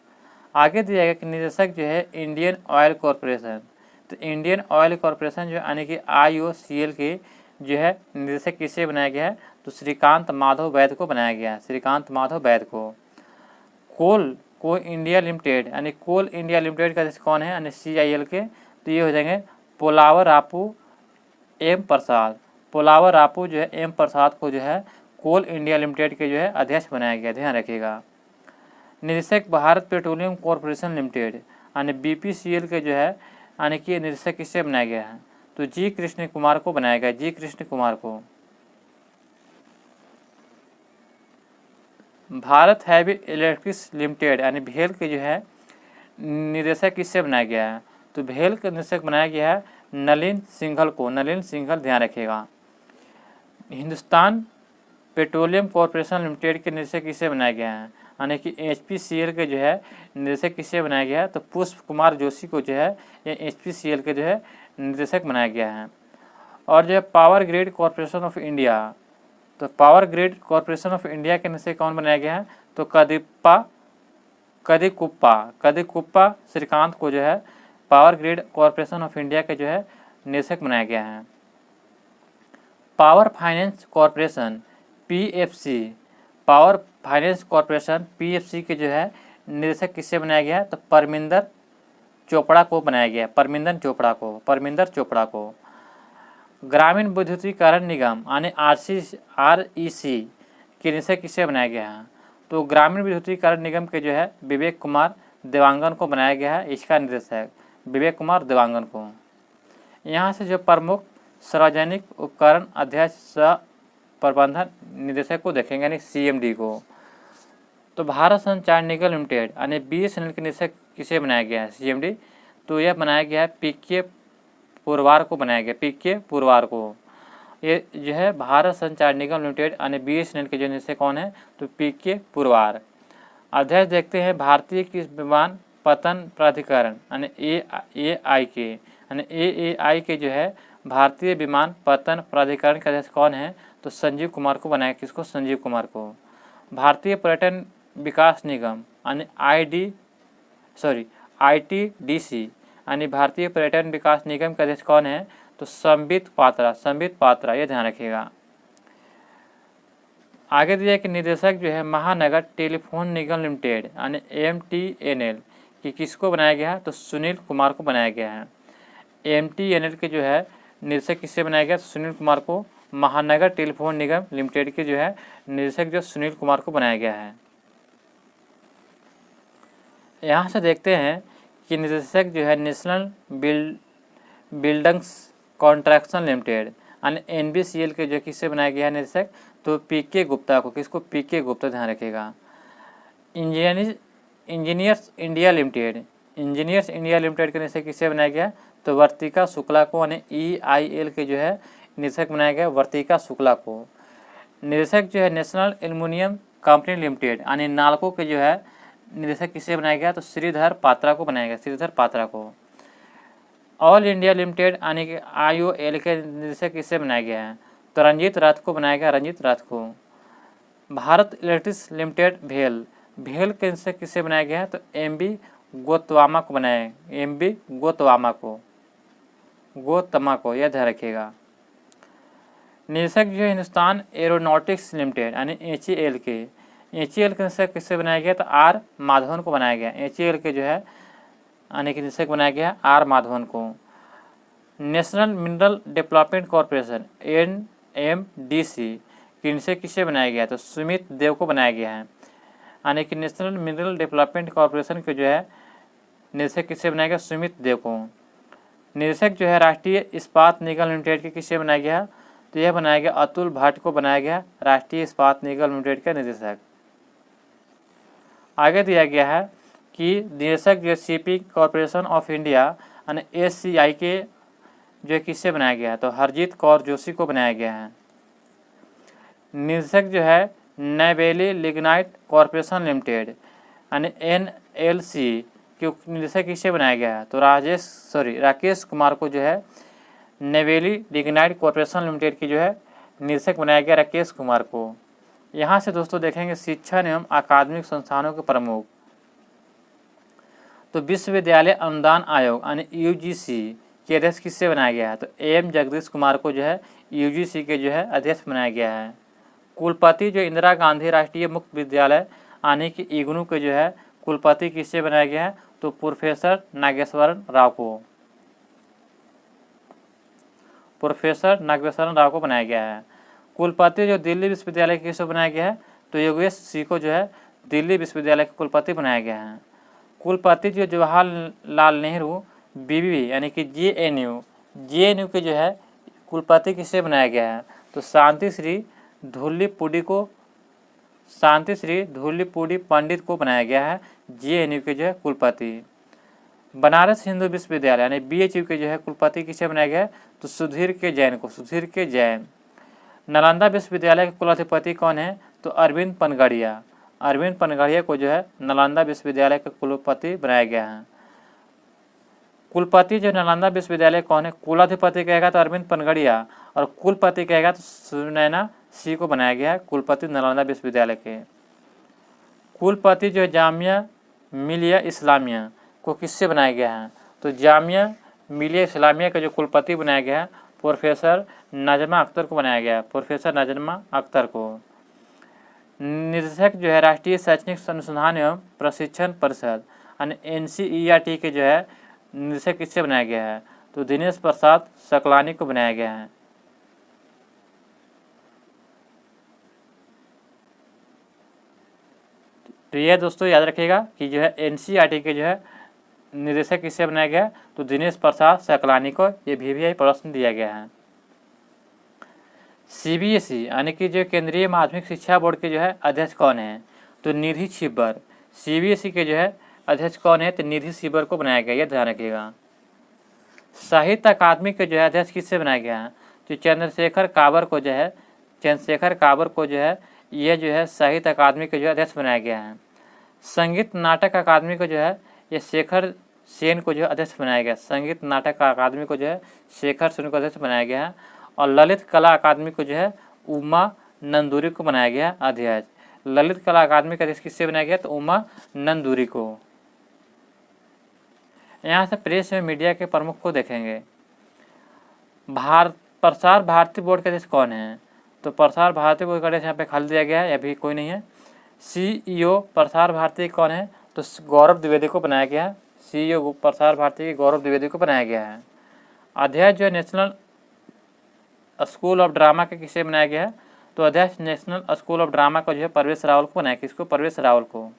आगे दिया गया कि निदेशक जो है इंडियन ऑयल कॉरपोरेशन, तो इंडियन ऑयल कॉरपोरेशन जो यानी कि IOCL के जो है निदेशक किसे बनाया गया है? तो श्रीकांत माधव वैद्य को बनाया गया है, श्रीकांत माधव वैद्य को। कोल इंडिया लिमिटेड यानी कोल इंडिया लिमिटेड का कौन है? यानी CIL के तो ये हो जाएंगे पोलावर रापू M प्रसाद, पोलावर रापू जो है M प्रसाद को जो है कोल इंडिया लिमिटेड के जो है अध्यक्ष बनाया गया, ध्यान रखिएगा। निदेशक भारत पेट्रोलियम कॉरपोरेशन लिमिटेड यानी BPCL के जो है यानी कि निदेशक किससे बनाया गया है? तो जी कृष्ण कुमार को बनाया गया, जी कृष्ण कुमार को। भारत हैवी इलेक्ट्रिक्स लिमिटेड यानी भेल के जो है निदेशक किससे बनाया गया है? तो भेल का निदेशक बनाया गया है नलिन सिंघल को, नलिन सिंघल, ध्यान रखिएगा। हिंदुस्तान पेट्रोलियम कॉरपोरेशन लिमिटेड के निदेशक किससे बनाया गया है? यानी कि HPCL के जो है निदेशक किससे बनाया गया है? तो पुष्प कुमार जोशी को जो है ये HPCL के जो है निदेशक बनाया गया है। और जो है power grid corporation of India, तो power grid corporation of India के निदेशक कौन बनाया गया है? तो कदिकुप्पा श्रीकांत को जो है power grid corporation of India के जो है निदेशक बनाया गया है। Power finance corporation PFC, power finance corporation PFC के जो है निदेशक किससे बनाया गया है? तो परमिंदर चोपड़ा को बनाया गया है, परमिंदर चोपड़ा को। ग्रामीण विद्युतीकरण निगम यानी REC के निदेशक किससे बनाया गया है? तो ग्रामीण विद्युतीकरण निगम के जो है विवेक कुमार देवांगन को बनाया गया है, इसका निदेशक विवेक कुमार देवांगन को। यहाँ से जो प्रमुख सार्वजनिक उपकरण अध्यक्ष सह प्रबंधन निदेशक को देखेंगे यानी CMD को। तो भारत संचार निगम लिमिटेड यानी BSNL के निदेशक किसे बनाया गया है? CMD, तो यह बनाया गया है PK पुरवार को बनाया गया, PK पुरवार को। ये जो है भारत संचार निगम लिमिटेड यानी BSNL के जो निदेशक कौन है? तो PK पुरवार। अध्यक्ष देखते हैं भारतीय विमान पतन प्राधिकरण यानी AAI के जो है भारतीय विमान पतन प्राधिकरण का अध्यक्ष कौन है? तो संजीव कुमार को बनाया, किसको? संजीव कुमार को। भारतीय पर्यटन विकास निगम यानी ITDC यानी भारतीय पर्यटन विकास निगम का अध्यक्ष कौन है? तो संबित पात्रा, ये ध्यान रखिएगा। आगे दिया कि निदेशक जो है महानगर टेलीफोन निगम लिमिटेड यानी MTNL कि किसको बनाया गया है? तो सुनील कुमार को बनाया गया है। MTNL के जो है निदेशक किससे बनाया गया? तो सुनील कुमार को। महानगर टेलीफोन निगम लिमिटेड के जो है निदेशक जो सुनील कुमार को बनाया गया है। यहाँ से देखते हैं कि निदेशक जो है नेशनल बिल्डिंग्स कॉन्ट्रैक्शन लिमिटेड यानी NBCL के जो किससे बनाया गया है निदेशक? तो PK गुप्ता को, किसको? PK गुप्ता, ध्यान रखिएगा। इंजीनियर्स इंडिया लिमिटेड के निदेशक किससे बनाया गया? तो वर्तिका शुक्ला को यानी EIL के जो है निदेशक बनाया गया वर्तिका शुक्ला को। निदेशक जो है नेशनल एल्युमिनियम कंपनी लिमिटेड यानी नालको के जो है निदेशक किससे बनाया गया? तो श्रीधर पात्रा को बनाया गया, श्रीधर पात्रा को। ऑल इंडिया लिमिटेड यानी कि IOL के निदेशक किससे बनाया गया है? तो रंजीत रथ को बनाया गया, रंजीत रथ को। भारत इलेक्ट्रिक्स लिमिटेड भेल के निदेशक किससे बनाया गया है? तो MB गोतवामा को बनाया, MB गोतमा को, यह ध्यान रखिएगा। निदेशक जो है हिंदुस्तान एरोनॉटिक्स लिमिटेड यानी HAL के निदेशक किससे बनाया गया? तो R माधवन को बनाया गया, HAL के जो है यानी कि निदेशक बनाया गया R माधवन को। National mineral development corporation NMDC के निदेशक किससे बनाया गया? तो सुमित देव को बनाया गया है, यानी कि नेशनल मिनरल डेवलपमेंट कॉरपोरेशन के जो है निदेशक किससे बनाया गया? सुमित देव को। निदेशक जो है राष्ट्रीय इस्पात निगम लिमिटेड के किससे बनाया गया? तो यह बनाया गया अतुल भट्ट को बनाया गया राष्ट्रीय इस्पात निगम लिमिटेड का निदेशक। आगे दिया गया है कि निदेशक जो शिपिंग कॉरपोरेशन ऑफ इंडिया यानी SCI के जो किससे बनाया गया है? तो हरजीत कौर जोशी को बनाया गया है। निदेशक जो है नैवेली लिग्नाइट कॉरपोरेशन लिमिटेड यानी NLC के निदेशक किससे बनाया गया है? तो राकेश कुमार को जो है नैवेली लिग्नाइट कॉरपोरेशन लिमिटेड की जो है निदेशक बनाया गया राकेश कुमार को। यहाँ से दोस्तों देखेंगे शिक्षण एवं अकादमिक संस्थानों के प्रमुख। तो विश्वविद्यालय अनुदान आयोग यानी UGC के अध्यक्ष किससे बनाया गया है? तो AM जगदीश कुमार को जो है UGC के जो है अध्यक्ष बनाया गया है। कुलपति जो इंदिरा गांधी राष्ट्रीय मुक्त विद्यालय यानी कि IGNOU के जो है कुलपति किससे बनाया गया है? तो प्रोफेसर नागेश्वरन राव को बनाया गया है। कुलपति जो दिल्ली विश्वविद्यालय किससे बनाया गया है? तो योगेश सिंह को जो है दिल्ली विश्वविद्यालय के कुलपति बनाया गया है। कुलपति जो जवाहरलाल नेहरू बीवी यानी कि जेएनयू के जो है कुलपति किसे बनाया गया है? तो शांति श्री धूलिपुड़ी पंडित को बनाया गया है जेएनयू के जो है कुलपति। बनारस हिंदू विश्वविद्यालय यानी बीएचयू के जो है कुलपति किसे बनाया गया है? तो सुधीर के जैन। नालंदा विश्वविद्यालय के कुलाधिपति कौन है? तो अरविंद पनगड़िया को जो है नालंदा विश्वविद्यालय का कुलपति बनाया गया है। कुलपति जो नालंदा विश्वविद्यालय कौन है? कुलाधिपति कहेगा तो अरविंद पनगड़िया, और कुलपति कहेगा तो सुनैना सिंह को बनाया गया है कुलपति नालंदा विश्वविद्यालय के। कुलपति जो है जामिया मिलिया इस्लामिया को किससे बनाया गया है? तो जामिया मिलिया इस्लामिया का जो कुलपति बनाया गया है प्रोफेसर नजमा अख्तर को बनाया गया, प्रोफेसर नजमा अख्तर को। निदेशक जो है राष्ट्रीय शैक्षणिक अनुसंधान एवं प्रशिक्षण परिषद यानी NCERT के जो है निदेशक किससे बनाया गया है? तो दिनेश प्रसाद सकलानी को बनाया गया है। तो यह दोस्तों याद रखिएगा कि जो है NCERT के जो है निदेशक किससे बनाया गया है? तो दिनेश प्रसाद सकलानी को। ये भी प्रश्न दिया गया है। CBSE यानी कि जो केंद्रीय माध्यमिक शिक्षा बोर्ड के जो है अध्यक्ष कौन है? तो निधि छिब्बर। CBSE के जो है अध्यक्ष कौन है? तो निधि छिब्बर को बनाया गया, यह ध्यान रखिएगा। साहित्य अकादमी के जो है अध्यक्ष किससे बनाया गया है? तो चंद्रशेखर काबर को जो है यह जो है साहित्य अकादमी के जो है अध्यक्ष बनाया गया है। संगीत नाटक अकादमी को जो है ये शेखर सेन को जो है अध्यक्ष बनाया गया। संगीत नाटक अकादमी को जो है शेखर सेन को अध्यक्ष बनाया गया है। और ललित कला अकादमी को जो है उमा नंदूरी को बनाया गया अध्यक्ष। ललित कला अकादमी का अध्यक्ष किससे बनाया गया? तो उमा नंदूरी को। यहाँ से प्रेस में मीडिया के प्रमुख को देखेंगे। प्रसार भारती बोर्ड के अध्यक्ष कौन है? तो प्रसार भारती बोर्ड का अध्यक्ष यहाँ पे खाली दिया गया है, अभी कोई नहीं है। CEO प्रसार भारती कौन है? तो गौरव द्विवेदी को बनाया गया है। CEO प्रसार भारती के गौरव द्विवेदी को बनाया गया है। अध्यक्ष जो है नेशनल स्कूल ऑफ ड्रामा के किसे बनाया गया है? तो अध्यक्ष नेशनल स्कूल ऑफ ड्रामा को जो है परवेश रावल को बनाया। किसको? परवेश रावल को।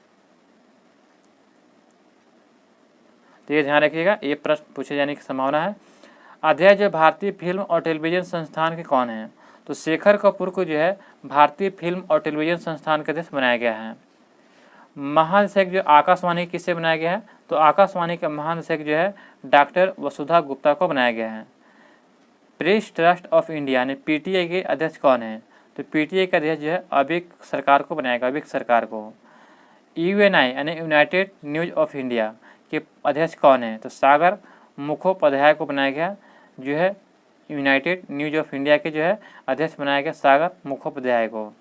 तो ये ध्यान रखिएगा, ये प्रश्न पूछे जाने की संभावना है। अध्यक्ष जो भारतीय फिल्म और टेलीविजन संस्थान के कौन है? तो शेखर कपूर को जो है भारतीय फिल्म और टेलीविजन संस्थान के अध्यक्ष बनाया गया है। महानिदेशक जो आकाशवाणी किससे बनाया गया है? तो आकाशवाणी का महानिदेशक जो है डॉक्टर वसुधा गुप्ता को बनाया गया है। प्रेस ट्रस्ट ऑफ इंडिया यानी PTI के अध्यक्ष कौन है? तो PTI का अध्यक्ष जो है अबिक सरकार को बनाएगा, अबिक सरकार को। UNI यानी यूनाइटेड न्यूज ऑफ इंडिया के अध्यक्ष कौन है? तो सागर मुखोपाध्याय को बनाया गया, जो है यूनाइटेड न्यूज ऑफ इंडिया के जो है अध्यक्ष बनाया गया सागर मुखोपाध्याय को।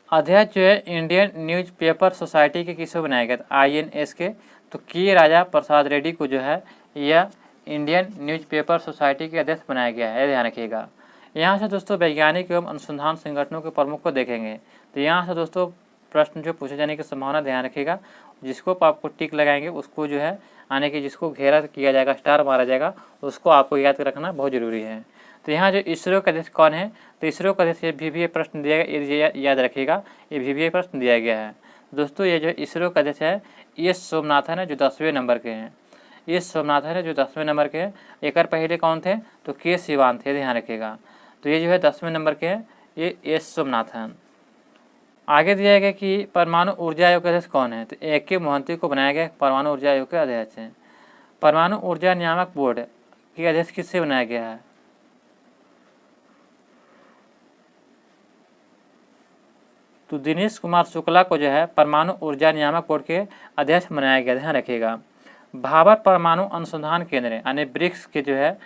अध्यक्ष जो है इंडियन न्यूज पेपर सोसाइटी के किसको बनाया गया? INS के। तो के राजा प्रसाद रेड्डी को जो है यह इंडियन न्यूज पेपर सोसाइटी के अध्यक्ष बनाया गया है, ध्यान रखिएगा। यहाँ से दोस्तों वैज्ञानिक एवं अनुसंधान संगठनों के प्रमुख को देखेंगे। तो यहाँ से दोस्तों प्रश्न जो पूछे जाने की संभावना ध्यान रखिएगा। जिसको आपको टिक लगाएंगे उसको जो है यानी कि जिसको घेरा किया जाएगा, स्टार मारा जाएगा, उसको आपको याद रखना बहुत जरूरी है। तो यहाँ जो इसरो का अध्यक्ष कौन है? तो इसरो का अध्यक्ष VVI प्रश्न दिया गया, ये याद रखिएगा, ये VVI प्रश्न दिया गया है। दोस्तों ये जो इसरो का अध्यक्ष है S सोमनाथन है, जो 10वें नंबर के हैं। S सोमनाथन है जो 10वें नंबर के हैं। एक पहले कौन थे? तो K सिवान थे, ध्यान रखिएगा। तो ये जो है 10वें नंबर के हैं, ये S सोमनाथन। आगे दिया गया कि परमाणु ऊर्जा आयोग के अध्यक्ष कौन है? तो AK मोहंती को बनाया गया परमाणु ऊर्जा आयोग के अध्यक्ष हैं। परमाणु ऊर्जा नियामक बोर्ड के अध्यक्ष किससे बनाया गया है? तो दिनेश कुमार शुक्ला को जो है परमाणु ऊर्जा नियामक बोर्ड के अध्यक्ष बनाया गया, ध्यान रखिएगा। भाभर परमाणु अनुसंधान केंद्र यानी ब्रिक्स के जो है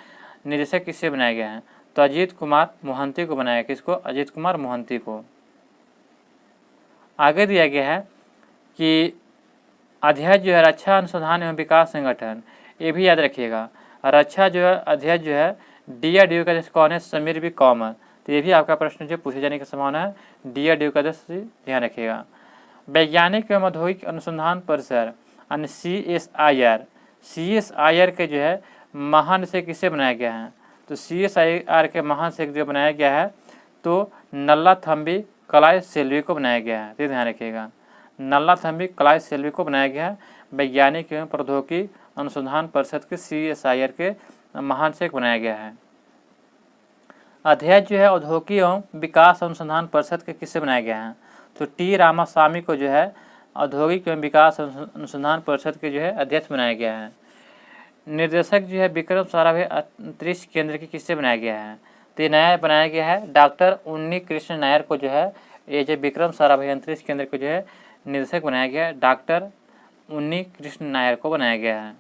निदेशक किससे बनाया गया है? तो अजीत कुमार मोहंती को बनाया। किसको? अजीत कुमार मोहंती को। आगे दिया गया है कि अध्यक्ष जो है रक्षा अनुसंधान एवं विकास संगठन, ये भी याद रखिएगा। रक्षा जो है अध्यक्ष जो है DRDO का अध्यक्ष कौन है? समीर बी कौमर। तो ये भी आपका प्रश्न जो पूछे जाने की संभावना है, DRDO का अध्यक्ष, ध्यान रखिएगा। वैज्ञानिक एवं औद्योगिक अनुसंधान परिषद यानी CSIR के जो है महानिदेशक किससे बनाया गया है? तो CSIR के महानिदेशक जो बनाया गया है तो नल्ला थम्बी कलाई सेल्वी को बनाया गया है, तो ध्यान रखिएगा। नल्लाथम्बी कलाई सेल्वी को बनाया गया है वैज्ञानिक एवं प्रौद्योगिकी अनुसंधान परिषद के CSIR के महानिदेशक बनाया गया है। अध्यक्ष जो है औद्योगिक एवं विकास अनुसंधान परिषद के किससे बनाया गया है, तो टी रामास्वामी को जो है औद्योगिक एवं विकास अनुसंधान परिषद के जो है अध्यक्ष बनाया गया है। निर्देशक जो है विक्रम साराभाई अंतरिक्ष केंद्र के किससे बनाया गया है, तो ये नया बनाया गया है डॉक्टर उन्नी कृष्ण नायर को जो है ये जो विक्रम साराभाई अंतरिक्ष केंद्र को जो है निर्देशक बनाया गया है, डॉक्टर उन्नी कृष्ण नायर को बनाया गया है।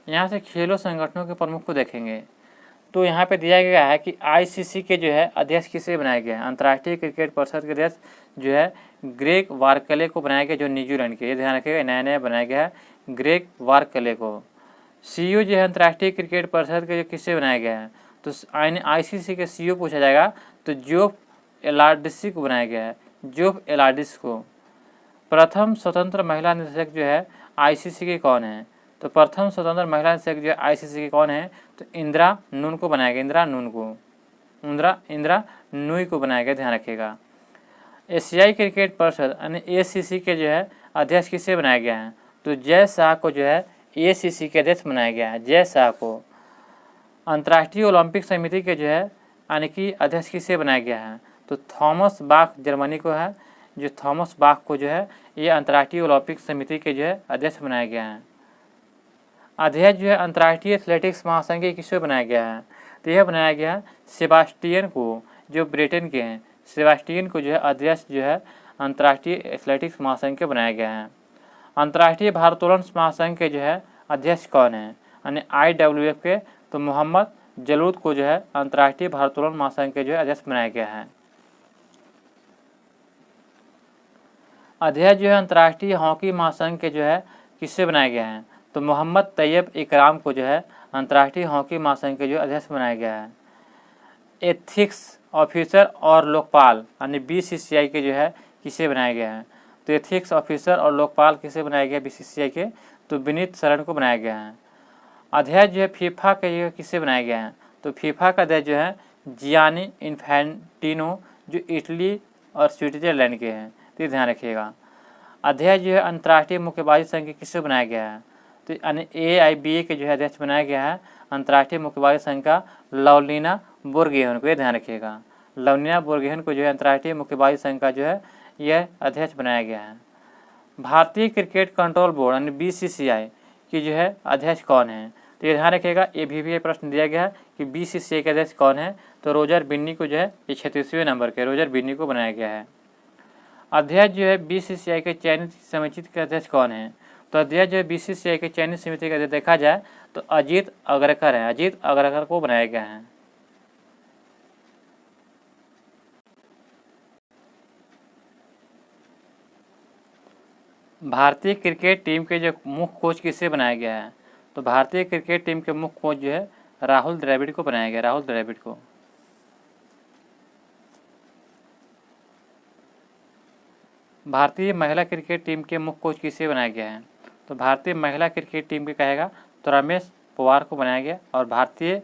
यहाँ से खेलों संगठनों के प्रमुख को देखेंगे तो यहाँ पे दिया गया है कि ICC के जो है अध्यक्ष किसे बनाया गया है, अंतर्राष्ट्रीय क्रिकेट परिषद के अध्यक्ष जो है ग्रेग वार्कले को बनाया गया जो न्यूजीलैंड के, ये ध्यान रखिएगा, नया नया बनाया गया है ग्रेग वार्कले को। CEO जो है अंतर्राष्ट्रीय क्रिकेट परिषद के जो किससे बनाया गया है, तो ICC के CEO पूछा जाएगा तो जोफ एलार्डिस को बनाया गया है, जोफ एलार्डिस को। प्रथम स्वतंत्र महिला निदेशक जो है ICC के कौन है, तो प्रथम स्वतंत्र महिला निदेशक जो है ICC के कौन है, तो इंदिरा नून को बनाया गया, इंदिरा नून को, इंदिरा नूई को बनाया गया, ध्यान रखिएगा। एशियाई क्रिकेट परिषद यानी ACC के जो है अध्यक्ष किससे बनाया गया है, तो जय शाह को जो है ACC के अध्यक्ष बनाया गया है, जय शाह को। अंतर्राष्ट्रीय ओलंपिक समिति के जो है यानी कि अध्यक्ष किससे बनाया गया है, तो थॉमस बाख जर्मनी को है, जो थॉमस बाख को जो है ये अंतर्राष्ट्रीय ओलंपिक समिति के जो है अध्यक्ष बनाया गया है। अध्यक्ष जो है अंतर्राष्ट्रीय एथलेटिक्स महासंघ के किससे बनाया गया है, तो यह बनाया गया है सेबास्टियन को, जो ब्रिटेन के हैं, सेबास्टियन को जो है अध्यक्ष जो है अंतर्राष्ट्रीय एथलेटिक्स महासंघ के बनाया गया है। अंतर्राष्ट्रीय भारोत्तोलन महासंघ के जो है अध्यक्ष कौन है, यानी IWF के, तो मोहम्मद जलूद को जो है अंतर्राष्ट्रीय भारोत्तोलन महासंघ के जो है अध्यक्ष बनाया गया है। अध्यक्ष जो है अंतर्राष्ट्रीय हॉकी महासंघ के जो है किससे बनाया गया है, तो मोहम्मद तैयब इकराम को जो है अंतर्राष्ट्रीय हॉकी महासंघ के जो अध्यक्ष बनाया गया है। एथिक्स ऑफिसर और लोकपाल यानी BCCI के जो है किसे बनाया गया है, तो एथिक्स ऑफिसर और लोकपाल किसे बनाया गया BCCI के, तो विनीत शरण को बनाया गया है। अध्यक्ष जो है फीफा के जो किससे बनाया गया है, तो फीफा का अध्यक्ष जो है जियानी इन्फेंटिनो जो इटली और स्विट्जरलैंड के हैं, तो ध्यान रखिएगा। अध्यक्ष जो है अंतर्राष्ट्रीय मुक्केबाजी संघ के किससे बनाया गया है, तो यानी AIBA के जो है अध्यक्ष बनाया गया है अंतर्राष्ट्रीय मुक्केबाजी संघ का लवलीना बोर्गेहन को, ये ध्यान रखिएगा। लवलीना बोर्गेहन को जो है अंतर्राष्ट्रीय मुक्केबाजी संघ का जो है यह अध्यक्ष बनाया गया है। भारतीय क्रिकेट कंट्रोल बोर्ड यानी BCCI की जो है अध्यक्ष कौन है, तो ये ध्यान रखिएगा, ये भी प्रश्न दिया गया है कि BCCI के अध्यक्ष कौन है, तो रोजर बिन्नी को जो है ये 36वें नंबर के रोजर बिन्नी को बनाया गया है। अध्यक्ष जो है BCCI के चयनित समिति के अध्यक्ष कौन है, तो अध्यक्ष जो है BCCI के चयनित समिति का देखा जाए तो अजीत अग्रकर है, अजीत अग्रकर को बनाया गया है। भारतीय क्रिकेट टीम के जो मुख्य कोच किसे बनाया गया है, तो भारतीय क्रिकेट टीम के मुख्य कोच जो है राहुल द्रविड़ को बनाया गया, राहुल द्रविड़ को। भारतीय महिला क्रिकेट टीम के मुख्य कोच किसे बनाया गया है, तो भारतीय महिला क्रिकेट टीम के कहेगा तो रमेश पवार को बनाया गया, और भारतीय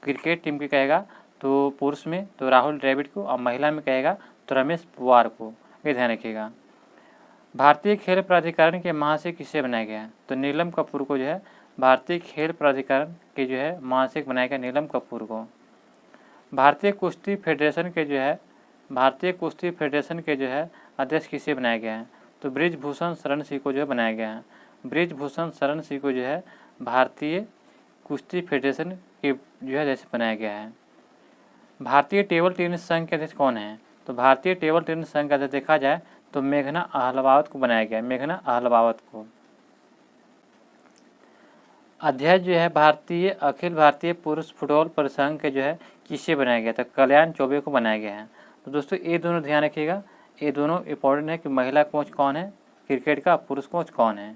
क्रिकेट टीम के कहेगा तो पुरुष में तो राहुल द्रविड़ को, और महिला में कहेगा तो रमेश पवार को, ये ध्यान रखिएगा। भारतीय खेल प्राधिकरण के महासचिव किसे बनाया गया, तो नीलम कपूर को जो है भारतीय खेल प्राधिकरण के जो है महासचिव बनाया गया, नीलम कपूर को। भारतीय कुश्ती फेडरेशन के जो है भारतीय कुश्ती फेडरेशन के जो है अध्यक्ष किसे बनाया गया है, तो ब्रिजभूषण शरण सिंह को जो है बनाया गया है, ब्रिजभूषण शरण सिंह को जो है भारतीय कुश्ती फेडरेशन के जो है अध्यक्ष बनाया गया है। भारतीय टेबल टेनिस संघ के अध्यक्ष कौन है, तो भारतीय टेबल टेनिस संघ का अध्यक्ष देखा जाए तो मेघना अहलावालिया को बनाया गया है, मेघना अहलावालिया को। अध्यक्ष जो है भारतीय अखिल भारतीय पुरुष फुटबॉल परिसंघ के जो है किसे बनाया गया था, कल्याण चौबे को बनाया गया है। तो दोस्तों ये दोनों ध्यान रखिएगा, ये दोनों इंपॉर्टेंट है कि महिला कोच कौन है क्रिकेट का, पुरुष कोच कौन है।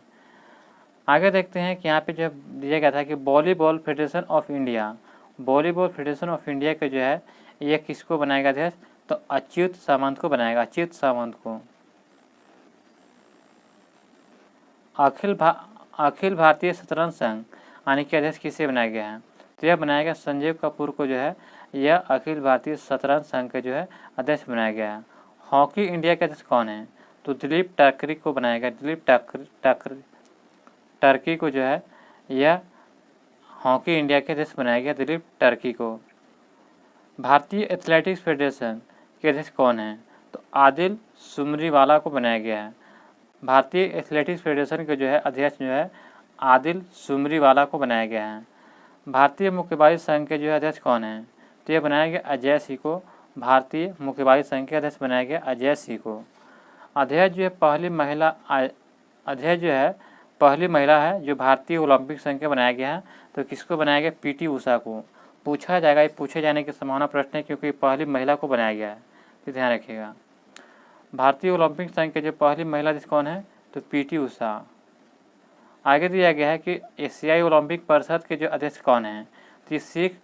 आगे देखते हैं कि यहाँ पे जो दिया गया था कि volleyball federation of India, volleyball federation of India के जो है यह किसको बनाएगा अध्यक्ष, तो अच्युत सामंत को बनाएगा, अच्युत सामंत को। अखिल भारतीय शतरंज संघ यानी कि अध्यक्ष किसे बनाया गया है, तो यह बनाया गया संजीव कपूर को जो है यह अखिल भारतीय शतरंज संघ के जो है अध्यक्ष बनाया गया है। हॉकी इंडिया के अध्यक्ष कौन है? तो दिलीप टाकरी को बनाया गया। दिलीप टर्की को जो है यह हॉकी इंडिया के अध्यक्ष बनाया गया, दिलीप टर्की को। भारतीय एथलेटिक्स फेडरेशन के अध्यक्ष कौन है? तो आदिल सुमरीवाला को बनाया गया है। भारतीय एथलेटिक्स फेडरेशन के जो है अध्यक्ष जो है आदिल सुमरीवाला को बनाया गया है। भारतीय मुक्केबाजी संघ के जो है अध्यक्ष कौन है? तो यह बनाया गया अजय सिंह को। भारतीय मुक्केबाजी संघ के अध्यक्ष बनाया गया अजय सिंह को। अध्यक्ष जो है पहली महिला है जो भारतीय ओलंपिक संघ के बनाया गया है। तो किसको बनाया गया? पीटी उषा को। पूछा जाएगा, ये पूछे जाने की संभावना प्रश्न है क्योंकि पहली महिला को बनाया गया है, तो ध्यान रखिएगा। भारतीय ओलंपिक संघ के जो पहली महिला अध्यक्ष कौन है? तो पीटी उषा। आगे दिया गया है कि एशियाई ओलंपिक परिषद के जो अध्यक्ष कौन हैं? तो शेख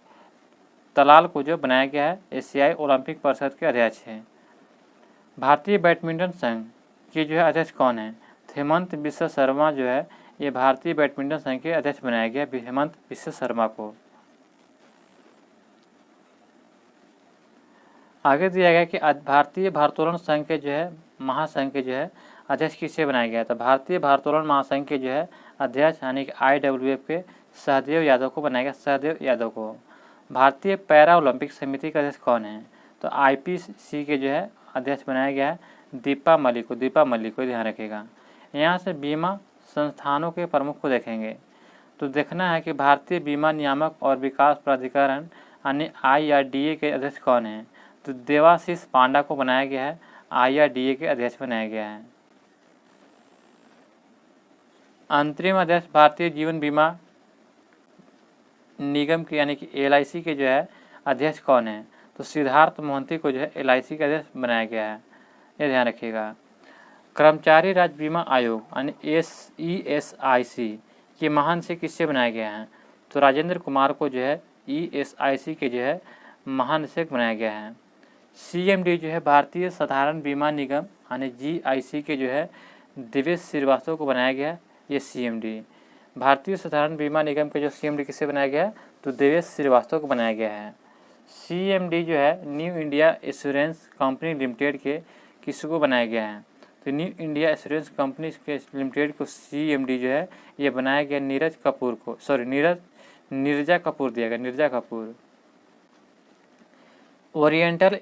तलाल को जो बनाया गया है एशियाई ओलंपिक परिषद के अध्यक्ष है। भारतीय बैडमिंटन संघ के जो है अध्यक्ष कौन है? हेमंत बिश्व शर्मा जो है ये भारतीय बैडमिंटन संघ के अध्यक्ष बनाया गया, हेमंत बिश्व शर्मा को। आगे दिया गया कि भारतीय भारोत्तोलन संघ के जो है महासंघ के जो है अध्यक्ष किसे बनाया गया? तो भारतीय भारोत्तोलन महासंघ के जो है अध्यक्ष यानी कि IWF के सहदेव यादव को बनाया गया, सहदेव यादव को। भारतीय पैरा ओलंपिक समिति का अध्यक्ष कौन है? तो IPC के जो है अध्यक्ष बनाया गया है दीपा मलिक को, दीपा मलिक को, ध्यान रखिएगा। यहाँ से बीमा संस्थानों के प्रमुख को देखेंगे तो देखना है कि भारतीय बीमा नियामक और विकास प्राधिकरण यानी IRDA के अध्यक्ष कौन है? तो देवाशीष पांडा को बनाया गया है, IRDA के अध्यक्ष बनाया गया है। अंतरिम अध्यक्ष भारतीय जीवन बीमा निगम के यानी कि LIC के जो है अध्यक्ष कौन है? तो सिद्धार्थ मोहंती को जो है LIC का अध्यक्ष बनाया गया है, ये ध्यान रखिएगा। कर्मचारी राज्य बीमा आयोग यानी ESIC के महानिदेशक किससे बनाया गया है? तो राजेंद्र कुमार को जो है ESIC के जो है महानिदेशक बनाया गया है। CMD जो है भारतीय साधारण बीमा निगम यानी GIC के जो है दिवेश श्रीवास्तव को बनाया गया है, ये CMD। भारतीय साधारण बीमा निगम के जो CMD किससे बनाया गया है? तो देवेश श्रीवास्तव को बनाया गया है। CMD जो है new India assurance company limited के किसको बनाया गया है? तो न्यू इंडिया एश्योरेंस कंपनी के लिमिटेड को CMD जो है ये बनाया गया नीरज कपूर को, नीरजा कपूर दिया गया, Neerja Kapoor. Oriental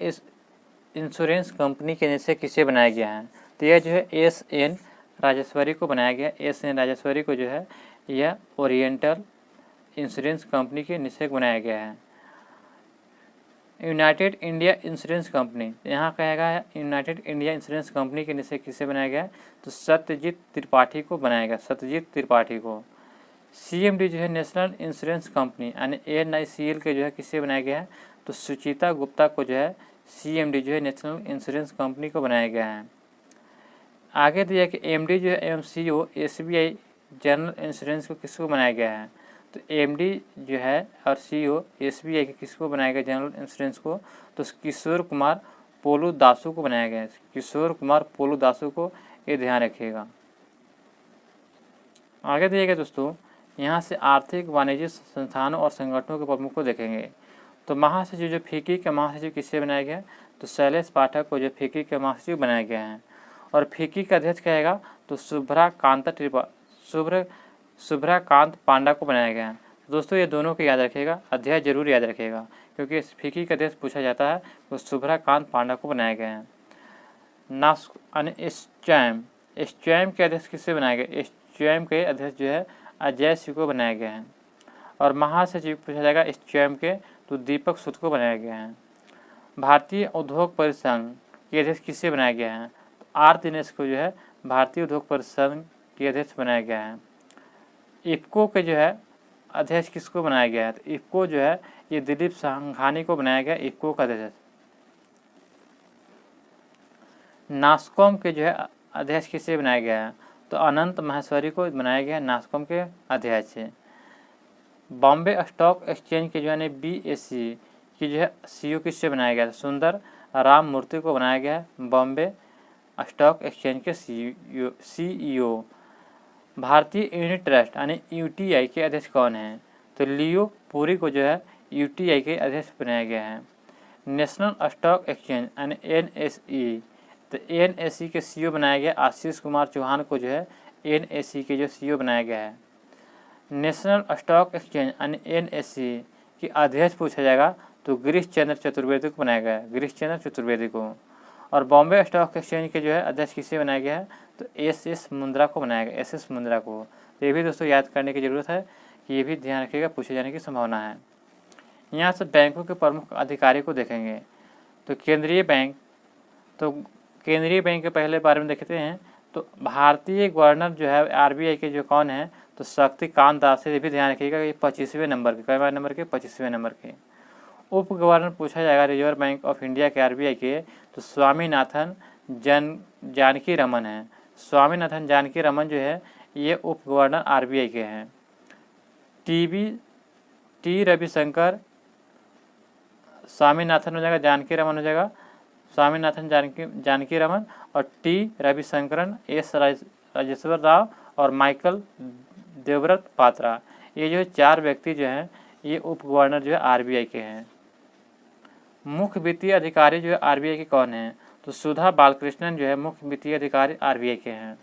insurance company के निदेशक किसे बनाया गया है? तो यह जो है SN राजेश्वरी को बनाया गया। SN राजेश्वरी को जो है यह ओरिएंटल इंश्योरेंस कंपनी के निदेशक बनाया गया है। यूनाइटेड इंडिया इंश्योरेंस कंपनी, यहाँ कहेगा यूनाइटेड इंडिया इंश्योरेंस कंपनी के निदेशक किसे बनाया गया? तो सत्यजीत त्रिपाठी को बनाया गया, सत्यजीत त्रिपाठी को। CMD जो है नेशनल इंश्योरेंस कंपनी यानी NICL के जो है किससे बनाया गया है? तो सुचिता गुप्ता को जो है CMD जो है नेशनल इंश्योरेंस कंपनी को बनाया गया है। आगे दिया कि MD जो है CEO SBI जनरल इंश्योरेंस को किसको बनाया गया है? तो MD जो है और CEO SBI के किसको बनाया गया जनरल इंश्योरेंस को? तो किशोर कुमार पोलू दासू को बनाया गया है, किशोर कुमार पोलू दासू को, ये ध्यान रखिएगा। आगे दिया गया दोस्तों, यहाँ से आर्थिक वाणिज्यिक संस्थानों और संगठनों के प्रमुख को देखेंगे तो महासचिव जो फिक्की के महासचिव किससे बनाया गया? तो शैलेश पाठक को जो फिक्की के महासचिव बनाया गया है। और फिक्की का अध्यक्ष कहेगा तो शुभ्राकांत पांडा को बनाया गया है। दोस्तों ये दोनों को याद रखिएगा, अध्याय जरूर याद रखिएगा क्योंकि फिक्की का अध्यक्ष पूछा जाता है तो शुभ्राकांत पांडा को बनाया गया है। स्टैम के अध्यक्ष किससे बनाया गया? स्टैम के अध्यक्ष जो है अजय सिंह को बनाया गया है। और महासचिव पूछा जाएगा स्टैम के तो दीपक सूद को बनाया गया है। भारतीय उद्योग परिसंघ के अध्यक्ष किससे बनाया गया है? तो R दिनेश को जो है भारतीय उद्योग परिसंघ के अध्यक्ष बनाया गया है। इफ्को के जो है अध्यक्ष किसको बनाया गया है? तो इफ्को जो है ये दिलीप सांघानी को बनाया गया, इफ्को का अध्यक्ष। नास्कॉम के जो है अध्यक्ष किससे बनाया गया है? तो अनंत माहेश्वरी को बनाया गया नास्कॉम के अध्यक्ष। बॉम्बे स्टॉक एक्सचेंज के जो है BSE की जो है CEO किससे बनाया गया? सुंदर राम मूर्ति को बनाया गया है बॉम्बे स्टॉक एक्सचेंज के CEO। भारतीय यूनिट ट्रस्ट यानी UTI के अध्यक्ष कौन है? तो लियो पुरी को जो है यूटीआई के अध्यक्ष बनाया गया है। नेशनल स्टॉक एक्सचेंज यानी एनएसई, तो एनएसई के सीईओ बनाया गया आशीष कुमार चौहान को जो है एनएसई के जो सीईओ बनाया गया है। नेशनल स्टॉक एक्सचेंज यानी एनएसई की अध्यक्ष पूछा जाएगा तो गिरीश चंद्र चतुर्वेदी को बनाया गया है, गिरीश चंद्र चतुर्वेदी को। और बॉम्बे स्टॉक एक्सचेंज के जो है अध्यक्ष किसे बनाया गया है तो एस मुंद्रा को बनाया गया, एस मुंद्रा को। तो ये भी दोस्तों याद करने की ज़रूरत है कि ये भी ध्यान रखिएगा, पूछे जाने की संभावना है। यहाँ से बैंकों के प्रमुख अधिकारी को देखेंगे तो केंद्रीय बैंक, तो केंद्रीय बैंक के पहले बारे में देखते हैं तो भारतीय गवर्नर जो है आरबीआई के जो कौन है तो शक्तिकांत दास, ये भी ध्यान रखिएगा ये 25वें नंबर के, कई नंबर के 25वें नंबर के। उप गवर्नर पूछा जाएगा रिजर्व बैंक ऑफ इंडिया के आरबीआई के तो स्वामीनाथन जानकी रमन है, स्वामीनाथन जानकी रमन जो है ये उप गवर्नर आरबीआई के हैं। टी रविशंकर, स्वामीनाथन हो जाएगा, जानकी रमन हो जाएगा, स्वामीनाथन जानकी रमन, और टी रविशंकरन, एस राजेश्वर राव और माइकल देवव्रत पात्रा, ये जो 4 व्यक्ति जो हैं ये उप गवर्नर जो है आरबीआई के हैं। मुख्य वित्तीय अधिकारी जो है आरबीआई के कौन हैं तो सुधा बालकृष्णन जो है मुख्य वित्तीय अधिकारी आरबीआई के हैं।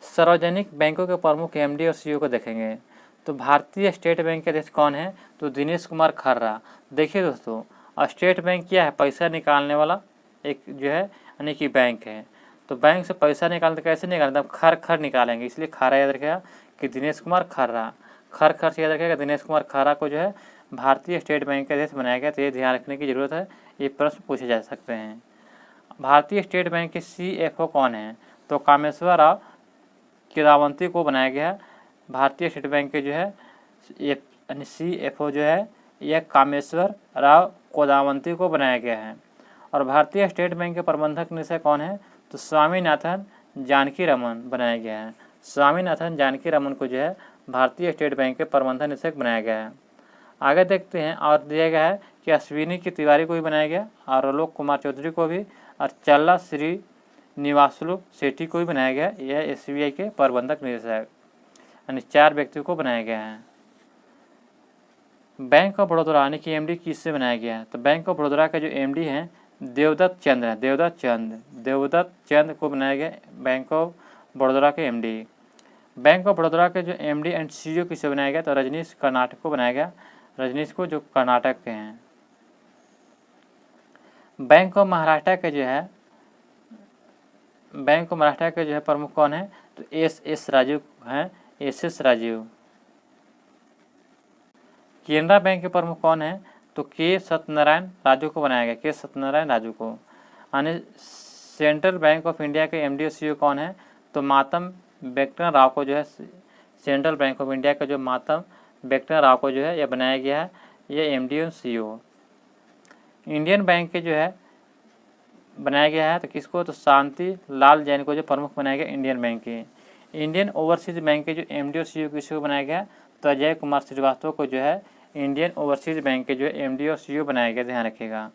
सार्वजनिक बैंकों के प्रमुख एमडी और सीईओ को देखेंगे तो भारतीय स्टेट बैंक के अध्यक्ष कौन है तो दिनेश कुमार खर्रा। देखिए दोस्तों, स्टेट बैंक क्या है, पैसा निकालने वाला एक जो है यानी कि बैंक है। तो बैंक से पैसा निकालते कैसे निकालते हैं, खर निकालेंगे, इसलिए खर्रा याद रखेगा कि दिनेश कुमार खर्रा, खर से याद रखेगा दिनेश कुमार खर्रा को जो है भारतीय स्टेट बैंक के अध्यक्ष बनाया गया। तो ये ध्यान रखने की जरूरत है, ये प्रश्न पूछे जा सकते हैं। भारतीय स्टेट बैंक के सीएफओ कौन है तो कामेश्वर राव किरावंती को बनाया गया है। भारतीय स्टेट बैंक के जो है सीएफओ जो है यह कामेश्वर राव कोदावंती को बनाया गया है। और भारतीय स्टेट बैंक के प्रबंधक निदेशक कौन है तो स्वामीनाथन जानकी रमन बनाया गया है। स्वामीनाथन जानकी रमन को जो है भारतीय स्टेट बैंक के प्रबंधक निदेशक बनाया गया है। आगे देखते हैं, और दिया गया है कि अश्विनी की तिवारी को भी बनाया गया और आलोक कुमार चौधरी को भी, और चल्ला श्री निवासलु सेठी को भी बनाया गया। यह एसबीआई के प्रबंधक निदेशक यानी 4 व्यक्तियों को बनाया गया है। बैंक ऑफ बड़ौदा यानी कि एमडी किससे बनाया गया है तो बैंक ऑफ बड़ौदा का जो एमडी है देवदत्त चंद्र है, देवदत्त चंद्र को बनाया गया बैंक ऑफ बड़ौदा के एमडी। बैंक ऑफ बड़ौदा के जो एमडी एंड सीईओ किसे बनाया गया तो रजनीश कर्नाटक को बनाया गया, रजनीश को जो कर्नाटक के हैं। बैंक ऑफ महाराष्ट्र के जो है प्रमुख कौन है तो एस राजीव हैं, एस राजीव। केनरा बैंक के प्रमुख कौन है तो के सत्यनारायण राजू को बनाया गया, के सत्यनारायण राजू को। यानी सेंट्रल बैंक ऑफ इंडिया के एमडी और सीईओ कौन है तो मातम बेक्टन राव को जो है, सेंट्रल बैंक ऑफ इंडिया का जो मातम बेक्टन राव को जो है यह बनाया गया है, ये एमडी और सीईओ। इंडियन बैंक के जो है बनाया गया है तो किसको तो शांति लाल जैन को जो प्रमुख बनाया गया इंडियन बैंक के। इंडियन ओवरसीज बैंक के जो एमडी और सीईओ किसको बनाया गया तो अजय कुमार श्रीवास्तव को जो है इंडियन ओवरसीज बैंक के जो है एमडी और सीईओ बनाया गया, ध्यान रखिएगा।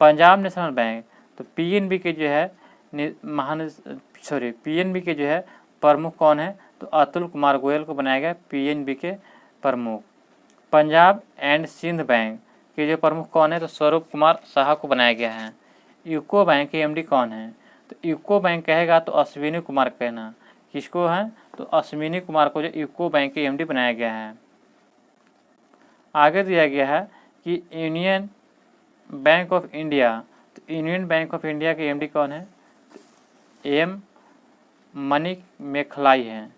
पंजाब नेशनल बैंक तो पीएनबी के जो है पीएनबी के जो है प्रमुख कौन है तो अतुल कुमार गोयल को बनाया गया पीएनबी के प्रमुख। पंजाब एंड सिंध बैंक के जो प्रमुख कौन है तो स्वरूप कुमार शाह को बनाया गया है। यूको बैंक के एमडी कौन है तो यूको बैंक कहेगा तो अश्विनी कुमार कहना, किसको है तो अश्विनी कुमार को जो यूको बैंक के एमडी बनाया गया है। आगे दिया गया है कि यूनियन बैंक ऑफ इंडिया, तो यूनियन बैंक ऑफ इंडिया के एमडी कौन है एम मणिक मेखलाई हैं।